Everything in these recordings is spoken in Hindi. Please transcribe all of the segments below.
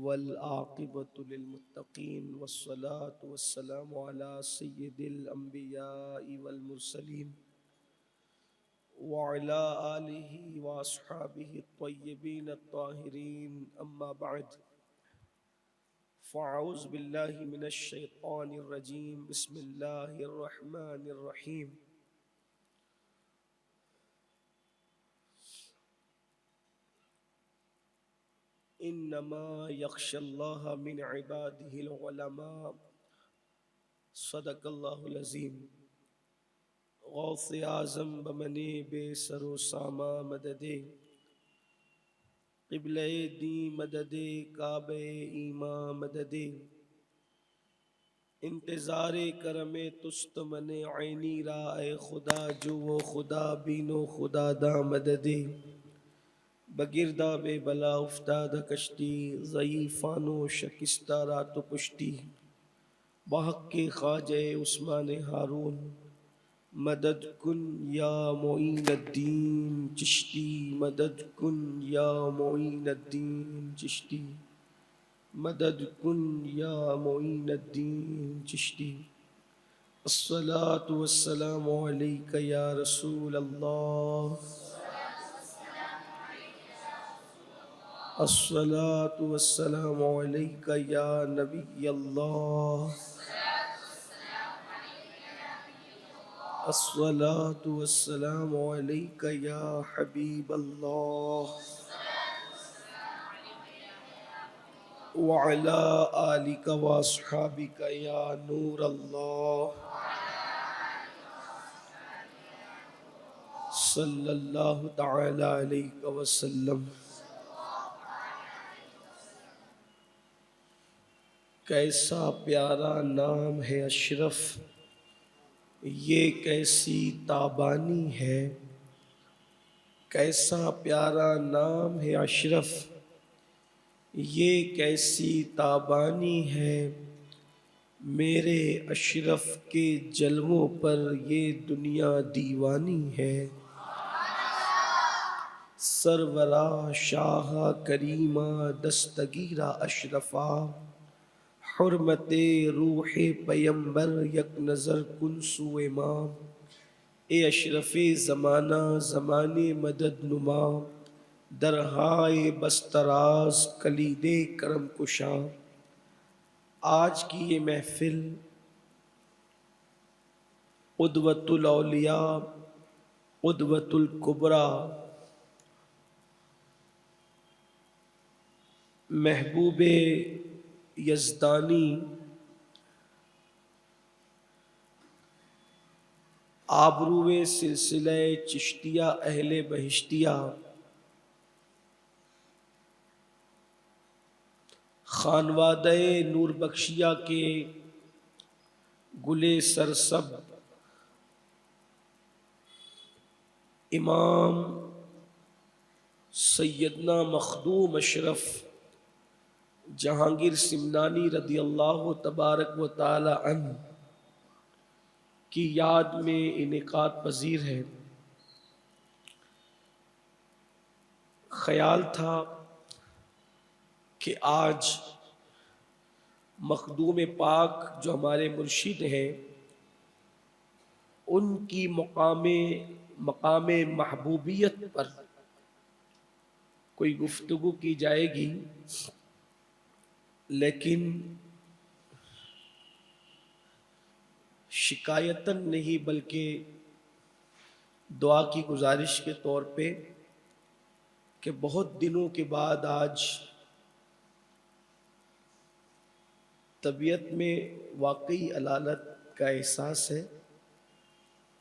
वल आक़िबतु लिल्मुत्तक़ीन वस्सलातु वस्सलामु अला सय्यिदिल अंबियाइ वल मुरसलीन व अला आलिहि व अस्हाबिहि त्वय्यिबीन अत्ताहिरीन अम्मा बअद फ़अऊज़ु बिल्लाहि मिनश शैतानिर रजीम बिस्मिल्लाहिर रहमानिर रहीम। इन्नमा यख्शल्लाह मिन इबादिहिल उलमा। सदक़ल्लाहुल अज़ीम। गौसे आज़म बमने बेसरो सामा मददे क़िबले दी मददे काबे ईमा मददे इंतज़ारे करमे तुस्त मने ऐनी राए खुदा जो वो खुदा बीनो खुदा दा मददे बगिरदा बे बला उफ्ताद कश्ती ज़ईफ़ानो शकिस्ता रात पुश्ती बहक के ख्वाजे उस्मान हारून मदद कुन या मोइनुद्दीन चिश्ती मदद कुन या मोइनुद्दीन चिश्ती मदद कुन या मोइनुद्दीन चिश्ती। अस्सलातु वस्सलामु अलैका या रसूल अल्लाह। अस्सलातु वस्सलामु अलैका या नबी अल्लाह। अस्सलातु वस्सलामु अलैका या हबीब अल्लाह व अला आलिका व अस्हाबिका या नूर अल्लाह सल्लल्लाहु तआला अलैहि वसल्लम। कैसा प्यारा नाम है अशरफ, ये कैसी ताबानी है। कैसा प्यारा नाम है अशरफ, ये कैसी ताबानी है। मेरे अशरफ के जलवों पर ये दुनिया दीवानी है। सरवरा शाह करीमा दस्तगीरा अशरफा हुर्मते रूहे पैगंबर यक नज़र कुन सुए माँ। ए अशरफ़े ज़माना ज़माने मदद नुमा दरहाए बस्तराज कलीदे करम कुशा। आज की ये महफिल क़ुदवतुल औलिया क़ुदवतुल कुबरा महबूबे यज़दानी आबरूए सिलसिले चिश्तिया अहले बहिश्तिया खानवादे नूर बख्शिया के गुले सरसब इमाम सैयदना मखदूम अशरफ जहांगीर सिमनानी रदी अल्लाह तबारक व तआला अन्हु की याद में इनेकाद पजीर है। ख्याल था कि आज मखदूम पाक जो हमारे मुर्शिद हैं उनकी मकामे महबूबियत पर कोई गुफ्तगू की जाएगी, लेकिन शिकायतन नहीं बल्कि दुआ की गुजारिश के तौर पे कि बहुत दिनों के बाद आज तबीयत में वाकई अलालत का एहसास है।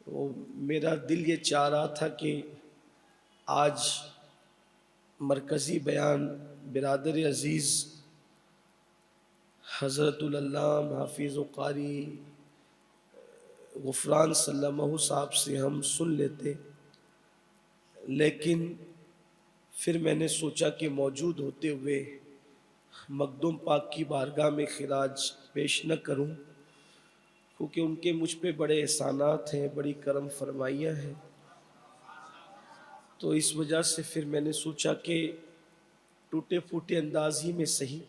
वो मेरा दिल ये चाह रहा था कि आज मरकज़ी बयान बिरादर अज़ीज़ हज़रतुल अल्लाम हाफिज़ व क़ारी गुफ़रान सल्लल्लाहु साहब से हम सुन लेते, लेकिन फिर मैंने सोचा कि मौजूद होते हुए मखदूम पाक की बारगाह में खिराज पेश न करूं, क्योंकि उनके मुझ पे बड़े एहसानात हैं, बड़ी करम फरमाइयाँ हैं। तो इस वजह से फिर मैंने सोचा कि टूटे फूटे अंदाज ही में सही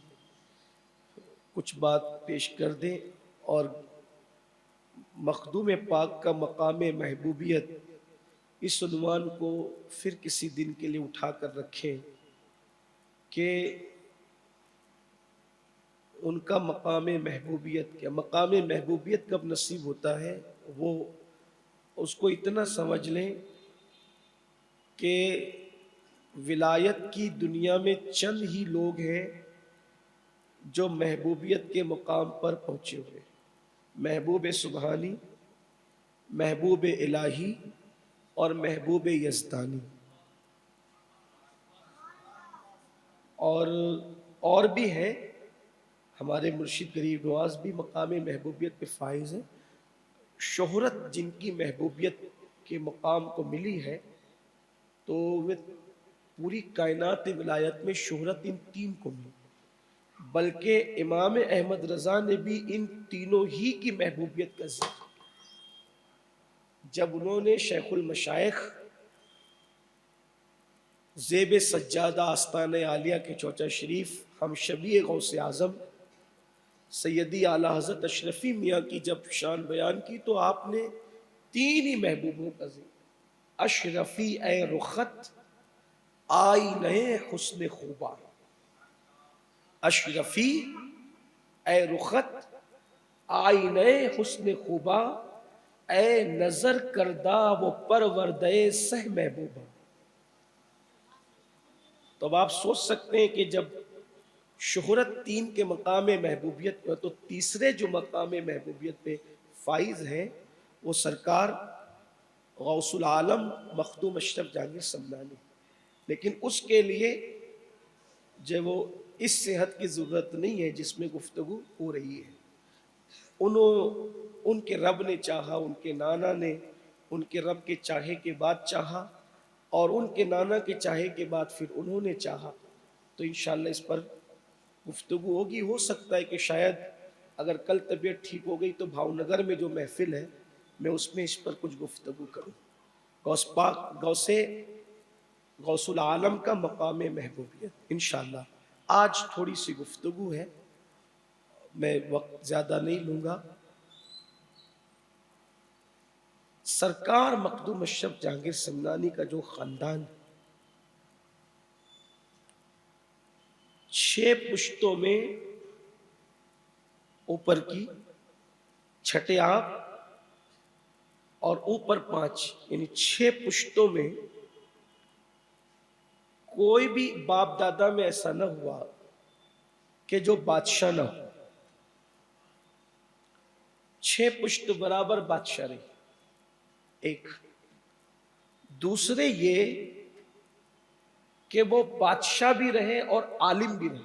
कुछ बात पेश कर दें और मखदूम पाक का मकाम महबूबियत इस उन्वान को फिर किसी दिन के लिए उठा कर रखें कि उनका मकाम महबूबियत क्या, मकाम महबूबियत कब नसीब होता है वो उसको इतना समझ लें कि विलायत की दुनिया में चंद ही लोग हैं जो महबूबियत के मुकाम पर पहुँचे हुए, महबूब सुबहानी, महबूब इलाही और महबूब यज़दानी। और भी हैं, हमारे मुर्शिद गरीब नवाज भी मकाम महबूबियत पे फाइज हैं। शोहरत जिनकी महबूबियत के मुकाम को मिली है तो वे पूरी कायनात विलायत में शोहरत इन तीन को मिली, बल्कि इमाम अहमद रज़ा ने भी इन तीनों ही की महबूबियत का जिक्र जब उन्होंने शेखुल मशाइख ज़ेब सज्जादा आस्ताने आलिया के चौचा शरीफ हम शबी गौसे आज़म सैयदी आला हज़रत अशरफी मियाँ की जब शान बयान की तो आपने तीन ही महबूबों का जिक्र, अशरफी ए रुखत आई नए हुस्न खूबा, अशरफी ए रुखत आई नए हुस्न खूबा, ए नजर करदा वो परवरदे सह महबूबा। तो अब आप सोच सकते हैं कि जब शोहरत तीन के मकाम महबूबियत पर, तो तीसरे जो मकाम महबूबियत पे फाइज है वो सरकार गौसुल आलम मखदूम अशरफ जहांगीर समदानी। लेकिन उसके लिए जो वो इस सेहत की ज़रूरत नहीं है जिसमें गुफ्तगू हो रही है। उनके रब ने चाहा, उनके नाना ने उनके रब के चाहे के बाद चाहा और उनके नाना के चाहे के बाद फिर उन्होंने चाहा, तो इंशाअल्लाह इस पर गुफ्तगू होगी। हो सकता है कि शायद अगर कल तबीयत ठीक हो गई तो भावनगर में जो महफिल है मैं उसमें इस पर कुछ गुफ्तगू करूँ। गौस पाक गौसुल आलम का मकाम महबूबियत इंशाअल्लाह आज थोड़ी सी गुफ्तगू है, मैं वक्त ज़्यादा नहीं लूँगा। सरकार मखदूम अशरफ जहांगीर समदानी का जो ख़ानदान 6 पुश्तों में ऊपर की, छठे आप और ऊपर 5 यानी 6 पुश्तों में कोई भी बाप दादा में ऐसा न हुआ कि जो बादशाह न हो। 6 पुश्त बराबर बादशाह रही। एक दूसरे ये कि वो बादशाह भी रहे और आलिम भी रहे।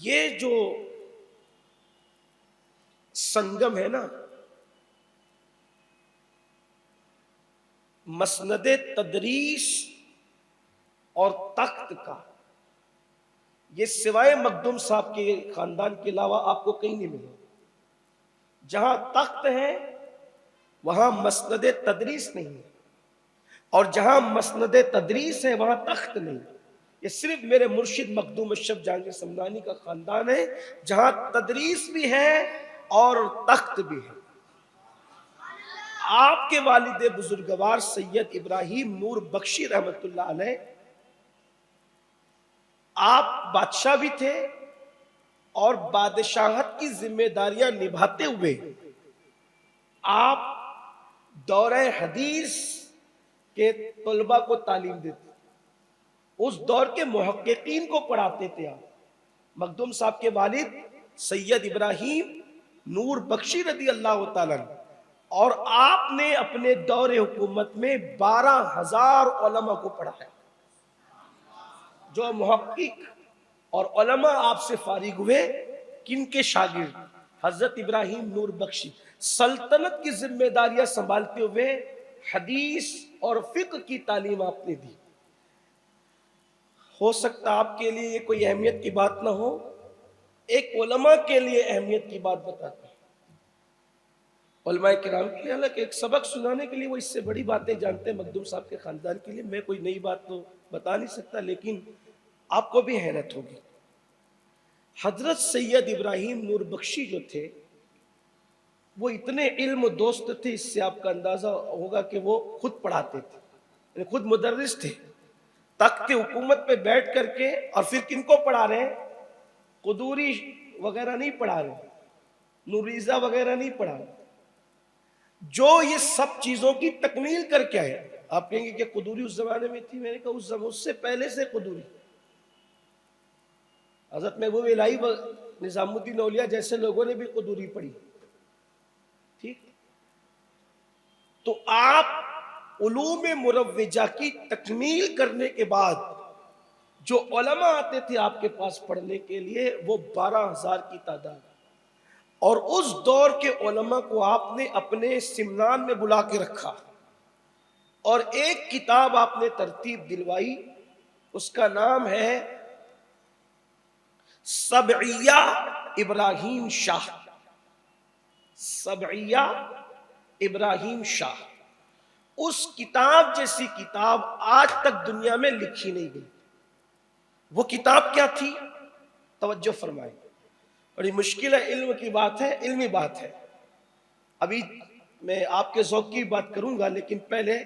ये जो संगम है ना, मसनदे तदरीस और तख्त का, ये सिवाय मखदूम साहब के खानदान के अलावा आपको कहीं नहीं मिलेगा। जहां तख्त है वहां मसनदे तदरीस नहीं है और जहां मसनदे तदरीस है वहां तख्त नहीं। ये सिर्फ मेरे मुर्शिद मखदूम अशरफ जहांगीर समदानी का खानदान है जहां तदरीस भी है और तख्त भी है। आपके वालिद बुजुर्गवार सैयद इब्राहिम नूर बख्शी रहमतुल्लाह अलैह, आप बादशाह भी थे और बादशाहत की जिम्मेदारियां निभाते हुए आप दौरे हदीस के तलबा को तालीम देते, उस दौर के मुहक्किकीन को पढ़ाते थे। आप मखदूम साहब के वालिद सैयद इब्राहिम नूर बख्शी रदी अल्लाह तआला अन्हु, और आपने अपने दौरे हुकूमत में 12,000 उलमा को पढ़ाया। जो मुहक्किक और उलमा आपसे फारिग हुए, किनके शागिर्द? हजरत इब्राहिम नूर बख्शी। सल्तनत की जिम्मेदारियां संभालते हुए हदीस और फिक्र की तालीम आपने दी। हो सकता आपके लिए ये कोई अहमियत की बात ना हो, एक उलमा के लिए अहमियत की बात बताते हैं। उलमा किराम के लिए हालांकि एक सबक सुनाने के लिए वो इससे बड़ी बातें जानते हैं। मखदूम साहब के खानदान के लिए मैं कोई नई बात तो बता नहीं सकता, लेकिन आपको भी हैरत होगी। हजरत सैयद इब्राहिम नूर बख्शी जो थे वो इतने इल्म दोस्त थे, इससे आपका अंदाजा होगा कि वो खुद पढ़ाते थे, यानी खुद मुदर्रिस थे। तख्त हुकूमत पे बैठ करके और फिर किनको पढ़ा रहे हैं? कुदूरी वगैरह नहीं पढ़ा रहे, नूरीजा वगैरह नहीं पढ़ा रहे, जो ये सब चीजों की तकमील करके आए। आप कहेंगे कि कुदूरी उस जमाने में थी, मैंने कहा उस जमाने उससे पहले से कुदूरी। हजरत महबूब इलाही निजामुद्दीन औलिया जैसे लोगों ने भी कुदूरी पढ़ी। ठीक, तो आप उलूम मुरव्विजा की तकमील करने के बाद जो उलमा आते थे आपके पास पढ़ने के लिए वो 12,000 की तादाद, और उस दौर के उलमा को आपने अपने सिमनान में बुला के रखा और एक किताब आपने तरतीब दिलवाई, उसका नाम है सबइया इब्राहिम शाह। सबइया इब्राहिम शाह, उस किताब जैसी किताब आज तक दुनिया में लिखी नहीं गई। वो किताब क्या थी? तवज्जो फरमाए, बड़ी मुश्किल है, इल्म की बात है, इल्मी बात है। अभी मैं आपके ज़ौक़ की बात करूंगा, लेकिन पहले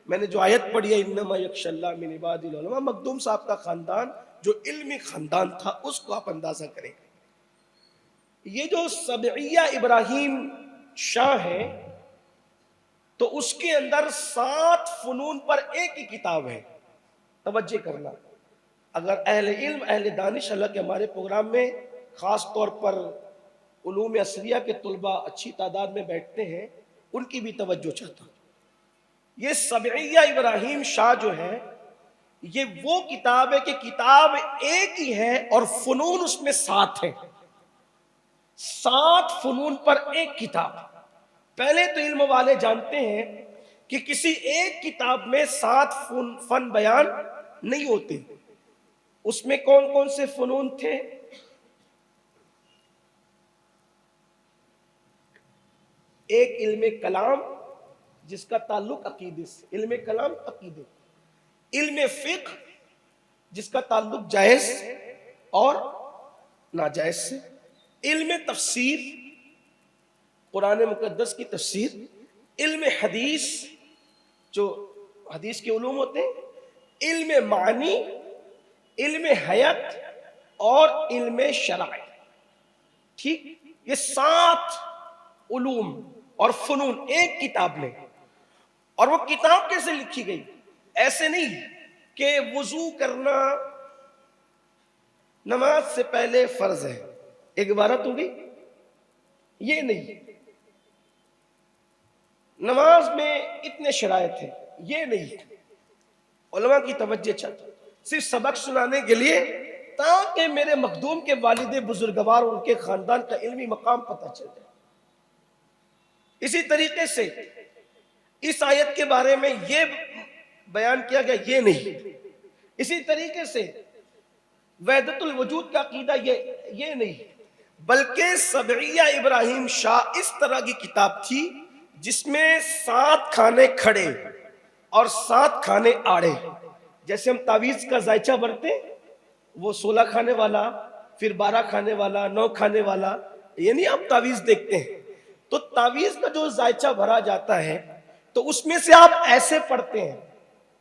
मैंने जो आयत पढ़ी है, इन्नमा यख्शल्लाह मिन इबादिल उलमा, मखदूम साहब का खानदान जो इल्मी खानदान था उसको आप अंदाजा करें। ये जो सबइया इब्राहिम शाह है तो उसके अंदर 7 फनून पर एक ही किताब है। तवज्जो करना, अगर अहले इल्म अहले दानिश अल्लाह के हमारे प्रोग्राम में ख़ास तौर पर उलूम असरिया के तुलबा अच्छी तादाद में बैठते हैं, उनकी भी तवज्जो चाहता हूँ। ये सबइया इब्राहिम शाह जो है ये वो किताब है कि किताब एक ही है और फनून उसमें 7 है। 7 फनून पर एक किताब। पहले तो इल्म वाले जानते हैं कि किसी एक किताब में 7 फन बयान नहीं होते। उसमें कौन कौन से फनून थे? एक इल्म कलाम जिसका ताल्लुक अकीदे से, इल्म कलाम अकीदे। इल्म फिक्र जिसका ताल्लुक जायज और नाजायज से। इल्म तफसीर, कुरान मुकद्दस की तफसीर। इल्म हदीस, जो हदीस के उलूम होते हैं। इल्म मानी, इल्म हयात और इल्म शराय। ठीक, ये 7 उलूम और फनून एक किताब में। और वो किताब कैसे लिखी गई? ऐसे नहीं कि वुजू करना नमाज से पहले फर्ज है, एक इबारत हो गई, ये नहीं। नमाज में इतने शरायत हैं, ये नहीं। उलमा की तवज्जो चाहता, सिर्फ सबक सुनाने के लिए, ताकि मेरे मखदूम के वालिद बुजुर्गवार उनके खानदान का इल्मी मकाम पता चल जाए। इसी तरीके से इस आयत के बारे में ये बयान किया गया, ये नहीं। इसी तरीके से वहदतुल वजूद का अकीदा, ये नहीं। बल्कि सबइया इब्राहिम शाह इस तरह की किताब थी जिसमें 7 खाने खड़े और 7 खाने आड़े। जैसे हम तावीज का जायचा भरते, वो 16 खाने वाला, फिर 12 खाने वाला, 9 खाने वाला, ये नहीं आप तावीज देखते हैं। तो तावीज का जो जायचा भरा जाता है तो उसमें से आप ऐसे पढ़ते हैं,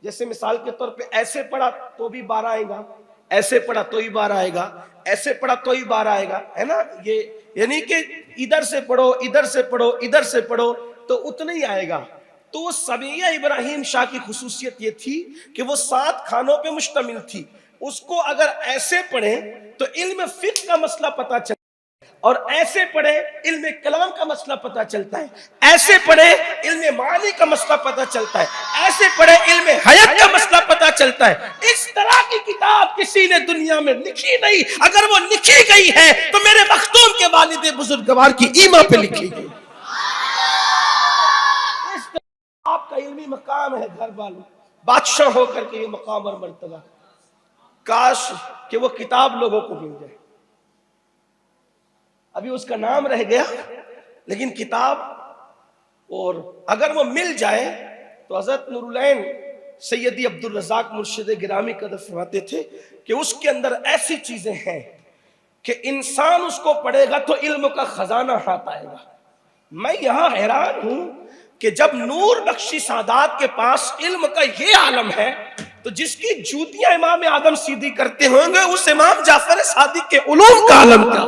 जैसे मिसाल के तौर पे ऐसे पढ़ा तो भी 12 आएगा, ऐसे पढ़ा तो ही 12 आएगा, ऐसे पढ़ा तो ही 12 आएगा, है ना। ये यानी कि इधर से पढ़ो, इधर से पढ़ो, इधर से पढ़ो तो उतना ही आएगा। तो सबइया इब्राहिम शाह की खुसूसियत ये थी कि वो 7 खानों पे मुश्तमिल थी। उसको अगर ऐसे पढ़े तो इल्म फिक्र का मसला पता चलता है, और ऐसे पढ़े इल्म कलाम का मसला पता चलता है, ऐसे पढ़े इल्म मानी का मसला पता चलता है, ऐसे पढ़े इल्म हयात का मसला पता चलता है। इस तरह की किताब किसी ने दुनिया में लिखी नहीं। अगर वो लिखी गई है तो मेरे मखदूम के वालिद बुजुर्गवार की ईमा पे लिखी गई। इस तरह आपका इल्मी मकाम है, घर वालों, बादशाह होकर के ये मकाम और मर्तबा। काश कि वो किताब लोगों को मिल जाए। अभी उसका नाम रह गया, लेकिन किताब, और अगर वो मिल जाए तो हजरत नूरुलैन सैयदी अब्दुल रज़ाक मुर्शिद गिरामी कदर फरमाते थे कि उसके अंदर ऐसी चीजें हैं कि इंसान उसको पढ़ेगा तो इल्म का खजाना हाथ आएगा। मैं यहां हैरान हूं कि जब नूर बख्शी सादात के पास इल्म का ये आलम है, तो जिसकी जूतियां इमाम आदम सीधी करते होंगे उस इमाम जाफर सादिक के उलूम का आलम क्या।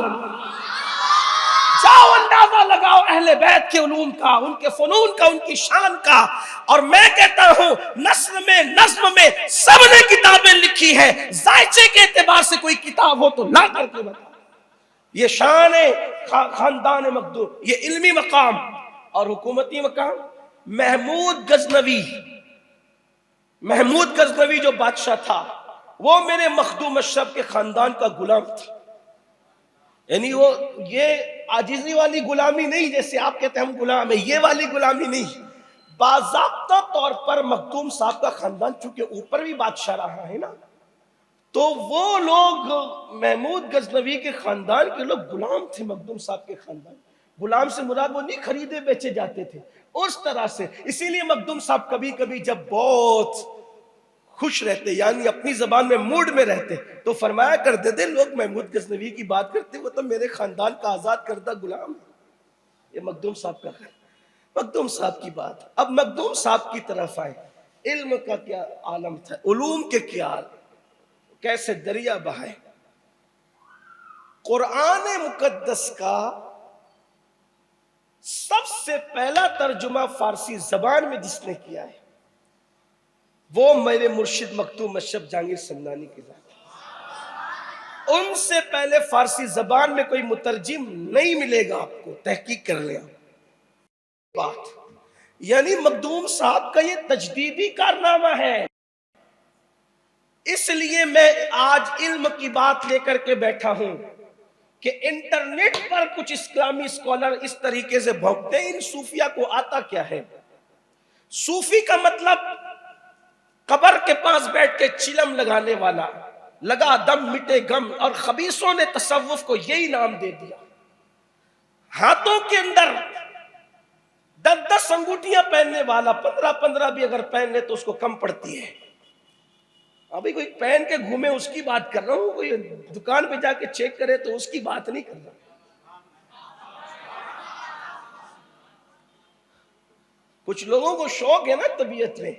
जाओ अंदाजा लगाओ अहले बैत के उलूम का, उनके फनून का, उनकी शान का। और मैं कहता हूं नस्ल में नज्म में सबने किताबें लिखी है, जायचे के एतबार से कोई किताब हो तो ला करके बता। ये शान है खानदान मखदूम, ये इल्मी मकाम और हुकूमती मकाम। महमूद गजनवी जो बादशाह था वो मेरे मखदूम अशरफ के खानदान का गुलाम था। यानी वो ये आजिजी वाली गुलामी नहीं, जैसे आप कहते हैं हम गुलाम है, ये वाली गुलामी नहीं। बाज़ाब्ता तौर पर मखदूम साहब का खानदान चूंकि ऊपर भी बादशाह रहा है ना, तो वो लोग महमूद गजनवी के खानदान के लोग गुलाम थे। मखदूम साहब के खानदान, गुलाम से मुराद वो नहीं खरीदे बेचे जाते थे, उस तरह से। इसीलिए मखदूम साहब कभी कभी जब बहुत खुश रहते, यानी अपनी जबान में मूड में रहते, तो फरमाया करते थे लोग महमूद गजनवी की बात करते वो तो मेरे खानदान का आजाद करदा गुलाम है। ये मखदूम साहब का, मखदूम साहब की बात। अब मखदूम साहब की तरफ आए, इल्म का क्या आलम था, उलूम के क्या कैसे दरिया बहाए। कुरान मुकद्दस का सबसे पहला तर्जुमा फारसी जबान में जिसने किया है वो मेरे मुर्शिद मखदूम अशरफ जहांगीर समदानी की जात। उनसे पहले फारसी जबान में कोई मुतरजिम नहीं मिलेगा आपको, तहकीक कर ले बात। यानी मखदूम साहब का ये तजदीदी कारनामा है। इसलिए मैं आज इल्म की बात लेकर के बैठा हूं कि इंटरनेट पर कुछ इस्लामी स्कॉलर इस तरीके से भौंकते हैं, इन सूफिया को आता क्या है। सूफी का मतलब कब्र के पास बैठ के चिलम लगाने वाला, लगा दम मिटे गम। और खबीसों ने तसव्वुफ को यही नाम दे दिया। हाथों के अंदर 10-10 अंगूठियां पहनने वाला 15-15 भी अगर पहन ले तो उसको कम पड़ती है। अभी कोई पहन के घूमे उसकी बात कर रहा हूं, कोई दुकान पे जाके चेक करे तो उसकी बात नहीं कर रहा। कुछ लोगों को शौक है ना तबीयत में,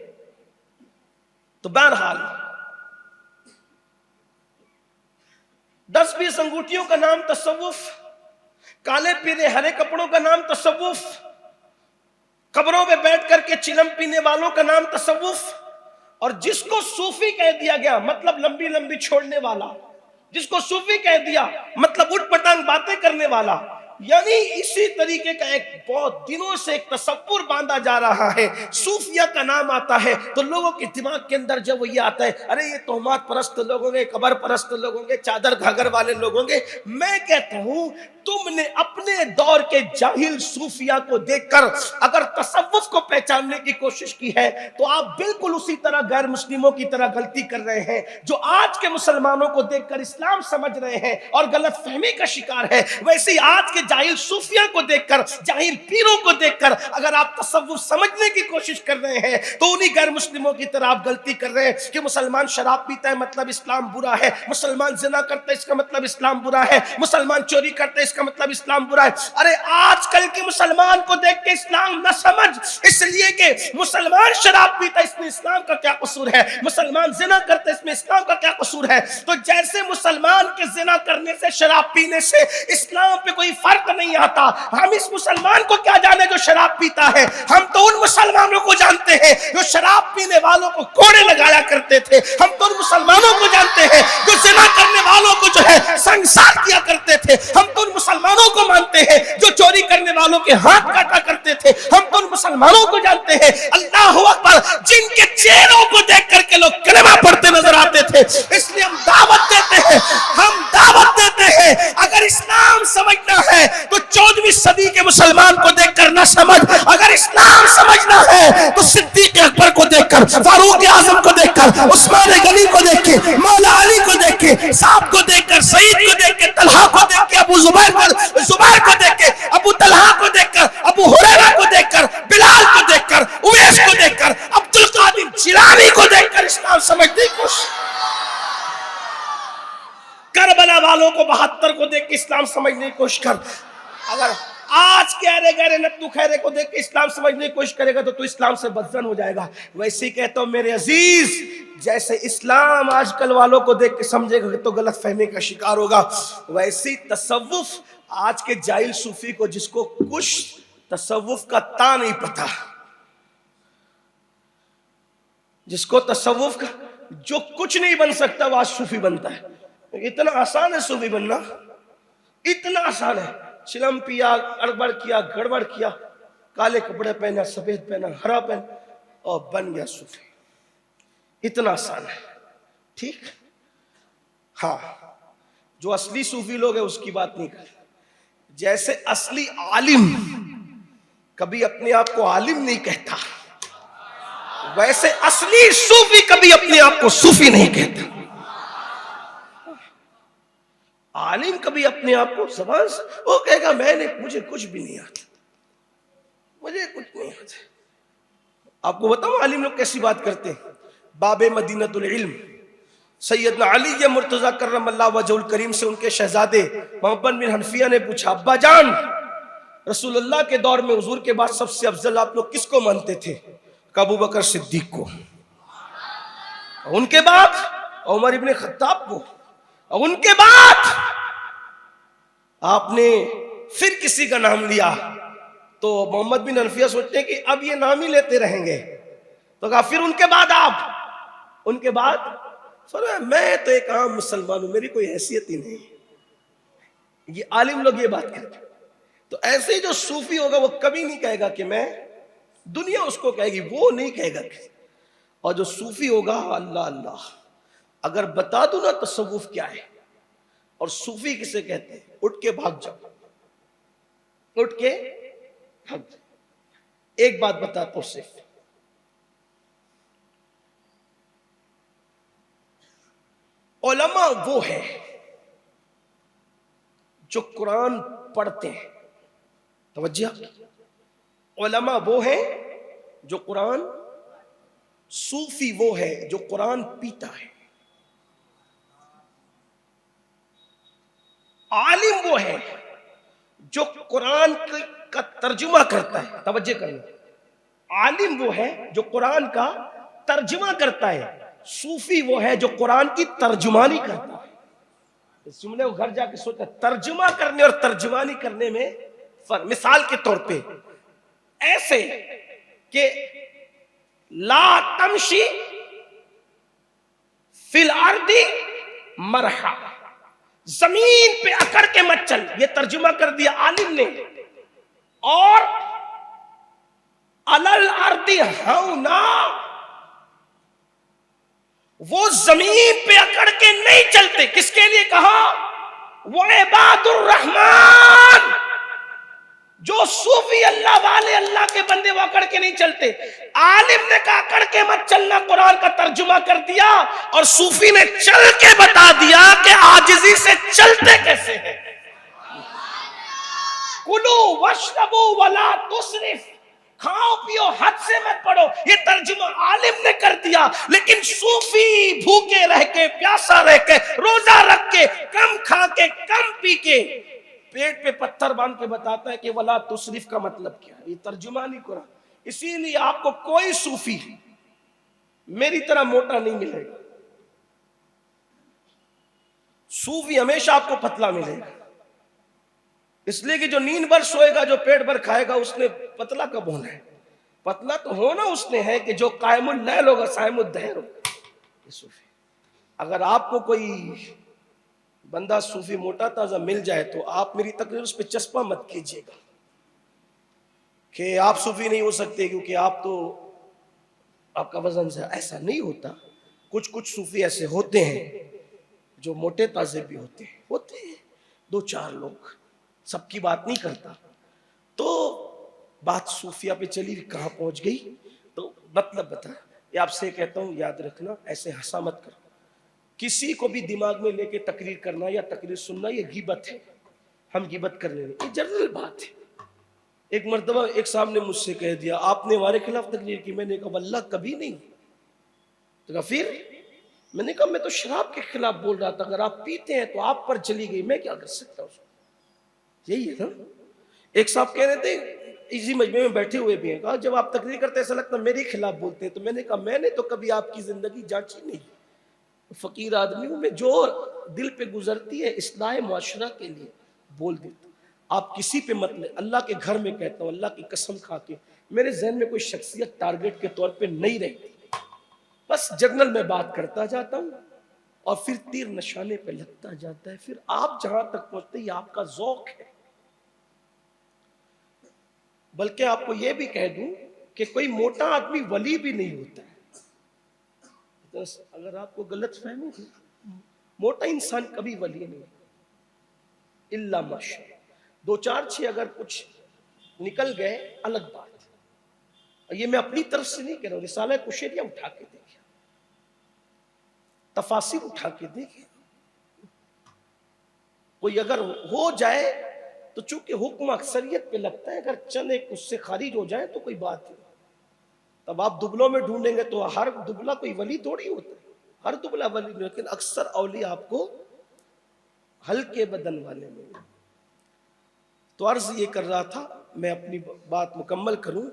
तो बहरहाल 10-20 अंगूठियों का नाम तसव्वुफ, काले पीले हरे कपड़ों का नाम तसव्वुफ, कब्रों में बैठ करके चिलम पीने वालों का नाम तसव्वुफ। और जिसको सूफी कह दिया गया मतलब लंबी लंबी छोड़ने वाला, जिसको सूफी कह दिया मतलब उठ पटांग बातें करने वाला। यानी इसी तरीके का एक बहुत दिनों से एक तसव्वुर बांधा जा रहा है। सूफिया का नाम आता है तो लोगों के दिमाग के अंदर जब वो ये आता है, अरे ये तोहमात परस्त लोग होंगे, कब्र परस्त लोग होंगे, चादर घाघर वाले लोग होंगे। मैं कहता हूं तुमने अपने दौर के जाहिल सूफिया को देखकर अगर तसव्वुफ को पहचानने की कोशिश की है तो आप बिल्कुल उसी तरह गैर मुस्लिमों की तरह गलती कर रहे हैं जो आज के मुसलमानों को देखकर इस्लाम समझ रहे हैं और गलत फहमी का शिकार है। वैसे ही आज के जाहिल सूफिया को देखकर, जाहिल पीरों को देखकर अगर आप तसव्वुफ समझने की कोशिश कर रहे हैं तो उन्हीं गैर मुस्लिमों की तरह आप गलती कर रहे हैं कि मुसलमान शराब पीता है मतलब इस्लाम बुरा है, मुसलमान जिना करता है इसका मतलब इस्लाम बुरा है, मुसलमान चोरी करता है इसका मतलब इस्लाम बुरा है। अरे आजकल के मुसलमान को देख के इस्लाम न समझ, इसलिए कि मुसलमान शराब पीता है इसमें इस्लाम का क्या कसूर है, मुसलमान जिना करता है इसमें इस्लाम का क्या कसूर है। तो जैसे मुसलमान के जिना करने से, शराब पीने से इस्लाम पे कोई फर्क नहीं आता, हम इस मुसलमान को क्या जाने जो शराब पीता है। हम तो उन मुसलमानों को जानते हैं जो शराब पीने वालों को कोड़े लगाया करते थे। हम तो उन मुसलमानों को जानते हैं जो जिना करने वालों को जो है संसार किया करते थे। हम तो उन मुसलमानों को मानते हैं जो चोरी करने वालों के हाथ काटा करते थे। हम तो उन मुसलमानों को जानते हैं अल्लाहू अकबर जिनके चेहरों को देख करके लोग कलमा पढ़ते नजर आते थे। इसलिए हम दावत देते हैं, अगर इस्लाम समझना है तो 14वीं सदी के मुसलमान को देखकर न समझ, अगर इस्लाम समझना है तो सिद्दीक अकबर को देखकर, फारूक आजम को देखकर, उस्मान गनी को देख के, मौला अली को देख के, साहब को देखकर, सईद को देख के, तलहा को देख के, अबू जुबैर को देख के, अबू तलहा को देखकर, अबू हुरैरा को देखकर, बिलाल को देखकर, उवैस को देखकर, अब्दुल कादिर जिलानी को समझने की कोशिश, करबला वालों को 72 को देख के इस्लाम समझने की कोशिश कर। अगर आज गहरे गहरे नत्थू खैरे को देख के इस्लाम समझने की कोशिश करेगा तो तू इस्लाम से बदजन हो जाएगा। वैसे ही कहता हूं मेरे अजीज, जैसे इस्लाम आजकल वालों को देख के समझेगा तो गलत फहमी का शिकार होगा, वैसे ही तसव्वुफ आज के जाहिल सूफी को, जिसको कुछ तसव्वुफ का ता नहीं पता, जिसको तसव्वुफ का जो कुछ नहीं बन सकता वो आज सूफी बनता है। इतना आसान है सूफी बनना, इतना आसान है। चिलम पिया, अड़बड़ किया, गड़बड़ किया, काले कपड़े पहना, सफेद पहना, हरा पहना और बन गया सूफी। इतना आसान है। ठीक, हाँ, जो असली सूफी लोग हैं उसकी बात नहीं कर। जैसे असली आलिम कभी अपने आप को आलिम नहीं कहता, वैसे असली सूफी कभी अपने आप को सूफी नहीं कहता। आलिम कभी अपने आप को जबान से वो कहेगा मुझे कुछ भी नहीं आता, मुझे कुछ नहीं आता। आपको बताऊं आलिम लोग कैसी बात करते हैं। बाबे मदीनतुल इल्म सैयदना अली मुर्तजा कर्रमल्लाह वजहुल करीम से उनके शहजादे मोहम्मद बिन हनफिया ने पूछा, अब्बा जान, रसूलुल्लाह के दौर में हुजूर के बाद सबसे अफजल आप लोग किसको मानते थे? अबू बकर सिद्दीक को, उनके बाद उमर इब्ने खत्ताब को, और उनके बाद आपने फिर किसी का नाम लिया। तो मोहम्मद बिन हनफिया सोचते हैं कि अब ये नाम ही लेते रहेंगे, तो कहा फिर उनके बाद आप, उनके बाद मैं तो एक आम मुसलमान हूं, मेरी कोई हैसियत ही नहीं। ये आलिम लोग ये बात करते हैं। तो ऐसे ही जो सूफी होगा वो कभी नहीं कहेगा कि मैं, दुनिया उसको कहेगी, वो नहीं कहेगा। और जो सूफी होगा, अल्लाह अल्लाह, अगर बता दूं ना तसव्वुफ क्या है और सूफी किसे कहते हैं, उठ के भाग जाओ, उठ के भाग जाओ। एक बात बताता हूं सिर्फ, उलमा वो है जो कुरान पढ़ते हैं। तवज्जो, उलमा वो है जो कुरान, सूफी वो है जो कुरान पीता है, आलिम वो है जो कुरान का तर्जुमा करता है। तवज्जो करना, आलिम वो है जो कुरान का तर्जुमा करता है, सूफी वो है जो कुरान की तर्जुमानी करता है। तुमने वो घर जाके सोचा, तर्जुमा करने और तर्जुमानी करने में फर्क। मिसाल के तौर पे ऐसे कि ला तमशी फिल अर्दी मरहा, जमीन पे अकड़ के मत चल, ये तर्जुमा कर दिया आलिम ने। और अलल अर्दी हौना, वो जमीन पे अकड़ के नहीं चलते। किसके लिए कहा? वो इबादुर रहमान, जो सूफी अल्लाह वाले, अल्लाह के बंदे, वो अकड़ के नहीं चलते। आलिम ने कहा अकड़ के मत चलना, कुरान का तर्जुमा कर दिया, और सूफी ने चल के बता दिया कि आजिजी से चलते कैसे हैं। कुलू वशरबू वला तुसरिफ, खाओ पियो हद से मत पढ़ो, ये तर्जुमा आलिम ने कर दिया। लेकिन सूफी भूखे रह के, प्यासा रह के, रोजा रख के, कम खा के, कम पी के, पेट पे पत्थर बांध के बताता है कि वला तुसरिफ का मतलब क्या है। ये तर्जुमा नहीं कुरान। इसीलिए आपको कोई सूफी मेरी तरह मोटा नहीं मिलेगा, सूफी हमेशा आपको पतला मिलेगा। इसलिए कि जो नींद भर सोएगा, जो पेट भर खाएगा, उसने पतला कब होना है? पतला तो होना उसने है कि जो कायमुल लैल होगा, सायमुद दहर होगा। सूफी, अगर आपको कोई बंदा सूफी मोटा ताजा मिल जाए तो आप मेरी तकरीर उस पर चस्पा मत कीजिएगा कि आप सूफी नहीं हो सकते क्योंकि आप तो, आपका वजन से, ऐसा नहीं होता। कुछ कुछ सूफी ऐसे होते हैं जो मोटे ताजे भी होते हैं, दो चार लोग, सबकी बात नहीं करता। तो बात सूफिया पे चली, कहां पहुंच गई? तो मतलब बता, ये आपसे कहता हूं, याद रखना, ऐसे हंसा मत कर। किसी को भी दिमाग में लेके तकरीर करना या तकरीर सुनना, ये गिबत है। हम गिबत कर ले रहे, ये जनरल बात है। एक मर्तबा एक साहब ने मुझसे कह दिया, आपने हमारे खिलाफ तकरीर की। मैंने कहा वल्लाह कभी नहीं, तो कहा फिर? मैंने कहा मैं तो शराब के खिलाफ बोल रहा था, अगर आप पीते हैं तो आप पर चली गई, मैं क्या कर सकता हूँ? यही है ना। एक साहब कह रहे थे, इसी मजमे में बैठे हुए भी हैं, कहा जब आप तकरीर करते ऐसा लगता मेरे खिलाफ बोलते हैं। तो मैंने कहा मैंने तो कभी आपकी जिंदगी जांची नहीं, फकीर आदमी हूं मैं, जो दिल पे गुजरती है इस्लाह मुआशरा के लिए बोल देता। आप किसी पे मत ले, अल्लाह के घर में कहता हूँ, अल्लाह की कसम खा के, मेरे जहन में कोई शख्सियत टारगेट के तौर पे नहीं रहती, बस जनरल में बात करता जाता हूँ और फिर तीर निशाने पे लगता जाता है। फिर आप जहां तक पहुंचते ही आपका जौक है। बल्कि आपको यह भी कह दूं कि कोई मोटा आदमी वली भी नहीं होता है। तो अगर आपको गलत फहमी है, मोटा इंसान कभी वली नहीं, इल्ला माशा, 2-4-6 अगर कुछ निकल गए अलग बात। ये मैं अपनी तरफ से नहीं कह रहा हूं, रिसाला कुशैरिया उठा के देखिए, तफासिर उठा के देखिए। कोई अगर हो जाए तो चूंकि हुक्म अक्सरियत पे लगता है, अगर चंद एक उससे खारिज हो जाए तो कोई बात नहीं। तब आप दुबलों में ढूंढेंगे तो हर दुबला कोई वली थोड़ी होता है, हर दुबला वली नहीं, लेकिन अक्सर औलिया आपको हल्के बदन वाले में। तो अर्ज ये कर रहा था, मैं अपनी बात मुकम्मल करूं,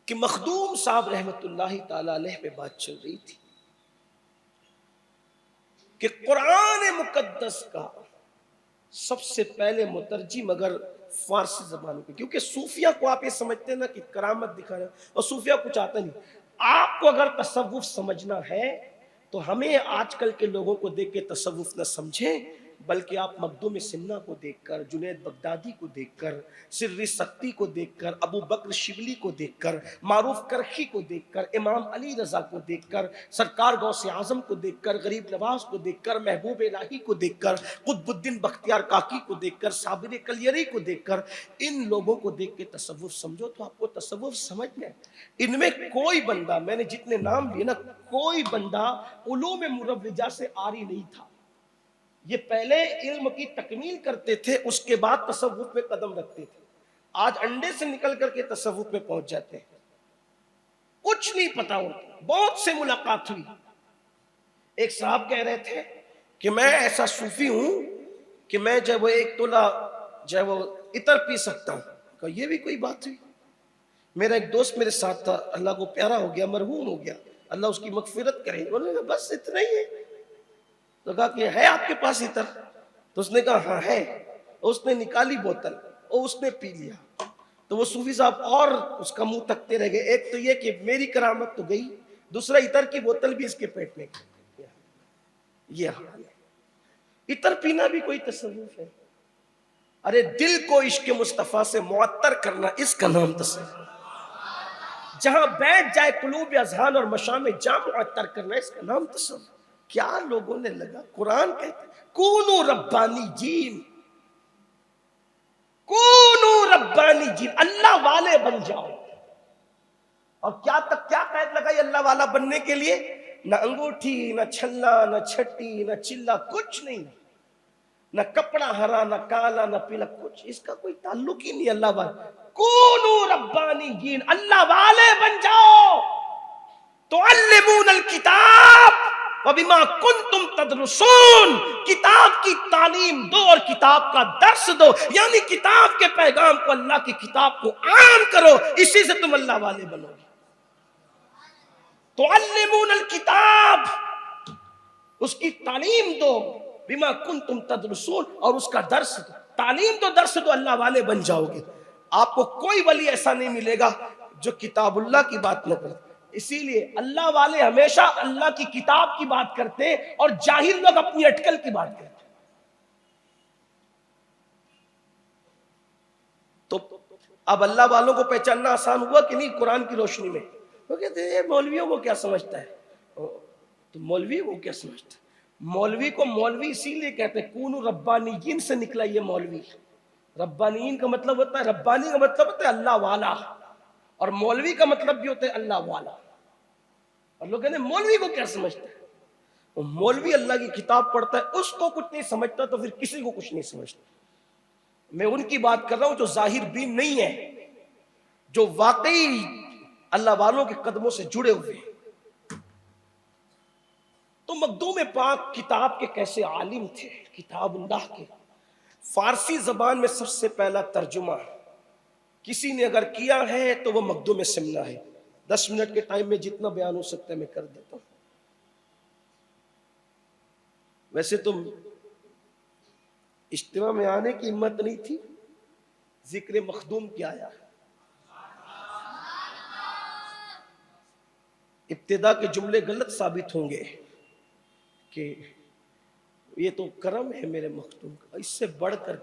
कि मखदूम साहब रहमतुल्लाहि ताला अलैह पे बात चल रही थी कि कुरान मुकद्दस का सबसे पहले मुतरजिम अगर फारसी जबान के, क्योंकि सूफिया को आप ये समझते हैं ना कि करामत दिखा रहे हैं, और सूफिया कुछ आता नहीं। आपको अगर तसव्वुफ समझना है तो हमें आजकल के लोगों को देख के तसव्वुफ न समझें, बल्कि आप मखदूम सिन्ना को देखकर, जुनैद बगदादी को देखकर, सिर्री सक्ती को देखकर, अबू बकर शिबली को देखकर, मारूफ करखी को देखकर, इमाम अली रजा को देखकर, सरकार गौसे आजम को देखकर, गरीब नवाज को देखकर, महबूब इलाही को देखकर, कुतुबुद्दीन बख्तियार काकी को देखकर, साबिर कलियरी को देखकर, इन लोगों को देख के तसव्वुफ समझो तो आपको तसव्वुफ समझ में। इनमें कोई बंदा, मैंने जितने नाम लिए ना, कोई बंदा उलूम मुरव्विजा से आरी नहीं था। ये पहले इल्म की तकमील करते थे, उसके बाद तसव्वुफ में कदम रखते थे। आज अंडे से निकल करके तसव्वुफ में पहुंच जाते हैं, कुछ नहीं पता होता। बहुत से मुलाकात हुई, एक साहब कह रहे थे कि मैं ऐसा सूफी हूं कि मैं जब वो 1 तोला जब वो इतर पी सकता हूं। ये भी कोई बात हुई? मेरा एक दोस्त मेरे साथ था, अल्लाह को प्यारा हो गया, मरहूम हो गया, अल्लाह उसकी मगफिरत करे। बोले बस इतना ही है। तो कहा कि है आपके पास इतर? तो उसने कहा हाँ है। उसने निकाली बोतल और उसने पी लिया। तो वो सूफी साहब और उसका मुंह तकते रह गए। एक तो ये कि मेरी करामत तो गई, दूसरा इतर की बोतल भी इसके पेट में। ये हाल है। इतर पीना भी कोई तसव्वुफ है? अरे दिल को इश्क मुस्तफा से मुअत्तर करना, इसका नाम तसव्वुफ। जहां बैठ जाए कुलूब अज़हान और मशाम जा मुअत्तर करना, इसका नाम तसव्वुफ। क्या लोगों ने लगा, कुरान कहते कूनू रब्बानी जीन, कूनू रब्बानी जीन, अल्लाह वाले बन जाओ। और क्या कैद लगाई अल्लाह वाला बनने के लिए? न अंगूठी, न छल्ला, न छठी, न चिल्ला, कुछ नहीं, न कपड़ा हरा, न काला, न पीला, कुछ इसका कोई ताल्लुक ही नहीं अल्लाह वाला। कूनू रब्बानी जीन, अल्लाह वाले बन जाओ। तो अल्लिमूनल किताब वबिमा कुंतुम तदरुसून, किताब की तालीम दो और किताब का दर्स दो, यानी किताब के पैगाम को, अल्लाह की किताब को आम करो, इसी से तुम अल्लाह वाले बनोगे। तो अल्लिमूनल किताब, उसकी तालीम दो, बिमा कुंतुम तदरुसून, और उसका दर्स दो, तालीम दो, दर्स दो, अल्लाह वाले बन जाओगे। आपको कोई वली ऐसा नहीं मिलेगा जो किताबुल्लाह की बात न करे। इसीलिए अल्लाह वाले हमेशा अल्लाह की किताब की बात करते हैं और जाहिल लोग अपनी अटकल की बात करते हैं। तो अब अल्लाह वालों को पहचानना आसान हुआ कि नहीं कुरान की रोशनी में? वो कहते हैं मौलवियों को क्या समझता है? तो मौलवी को क्या समझता है? मौलवी को मौलवी इसीलिए कहते हैं, कूनू रब्बानीयीन से निकला ये मौलवी। रब्बानीयीन का मतलब होता है, रब्बानी का मतलब होता है अल्लाह वाला, और मौलवी का मतलब भी होता है अल्लाह वाला। और लोग कहते हैं मौलवी को क्या समझता है? वो मौलवी अल्लाह की किताब पढ़ता है, उसको कुछ नहीं समझता तो फिर किसी को कुछ नहीं समझता। मैं उनकी बात कर रहा हूं जो जाहिर बीन नहीं है, जो वाकई अल्लाह वालों के कदमों से जुड़े हुए हैं। तो मखदूम पाक किताब के कैसे आलिम थे, किताबुल्लाह के। फारसी जबान में सबसे पहला तर्जुमा किसी ने अगर किया है तो वो मखदूम सिमना है। 10 मिनट के टाइम में जितना बयान हो सकता है मैं कर देता हूं। वैसे तो इज्तिमा में आने की हिम्मत नहीं थी, जिक्र मखदूम क्या आया। इब्तिदा के जुमले गलत साबित होंगे कि ये तो करम है मेरे मखदूम का, इससे बढ़कर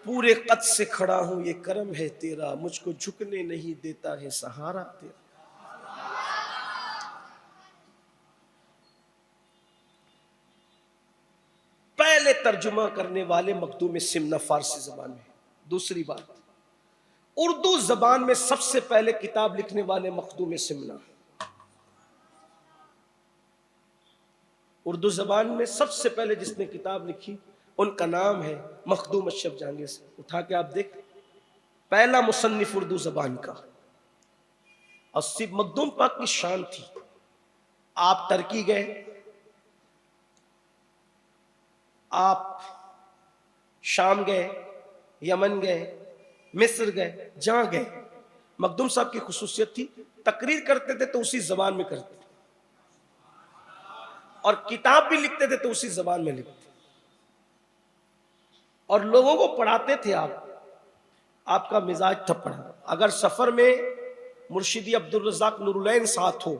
पूरे कद से खड़ा हूं, ये करम है तेरा, मुझको झुकने नहीं देता है सहारा तेरा। पहले तर्जुमा करने वाले मखदूम सिमना फारसी जबान में। दूसरी बात, उर्दू जबान में सबसे पहले किताब लिखने वाले मखदूम सिमना। उर्दू जबान में सबसे पहले जिसने किताब लिखी उनका नाम है मखदूम अशरफ जहांगीर से। उठा के आप देख, पहला मुसन्निफ उर्दू जबान का। और सिर्फ मखदूम पाक की शान थी। आप टर्की गए, आप शाम गए, यमन गए, मिस्र गए, जहां गए, मखदूम साहब की खुसूसियत थी तकरीर करते थे तो उसी जबान में करते, और किताब भी लिखते थे तो उसी जबान में लिखते, और लोगों को पढ़ाते थे। आपका मिजाज था पढ़ा। अगर सफर में मुर्शिदी अब्दुल रज़ाक नूरुलैन साथ हो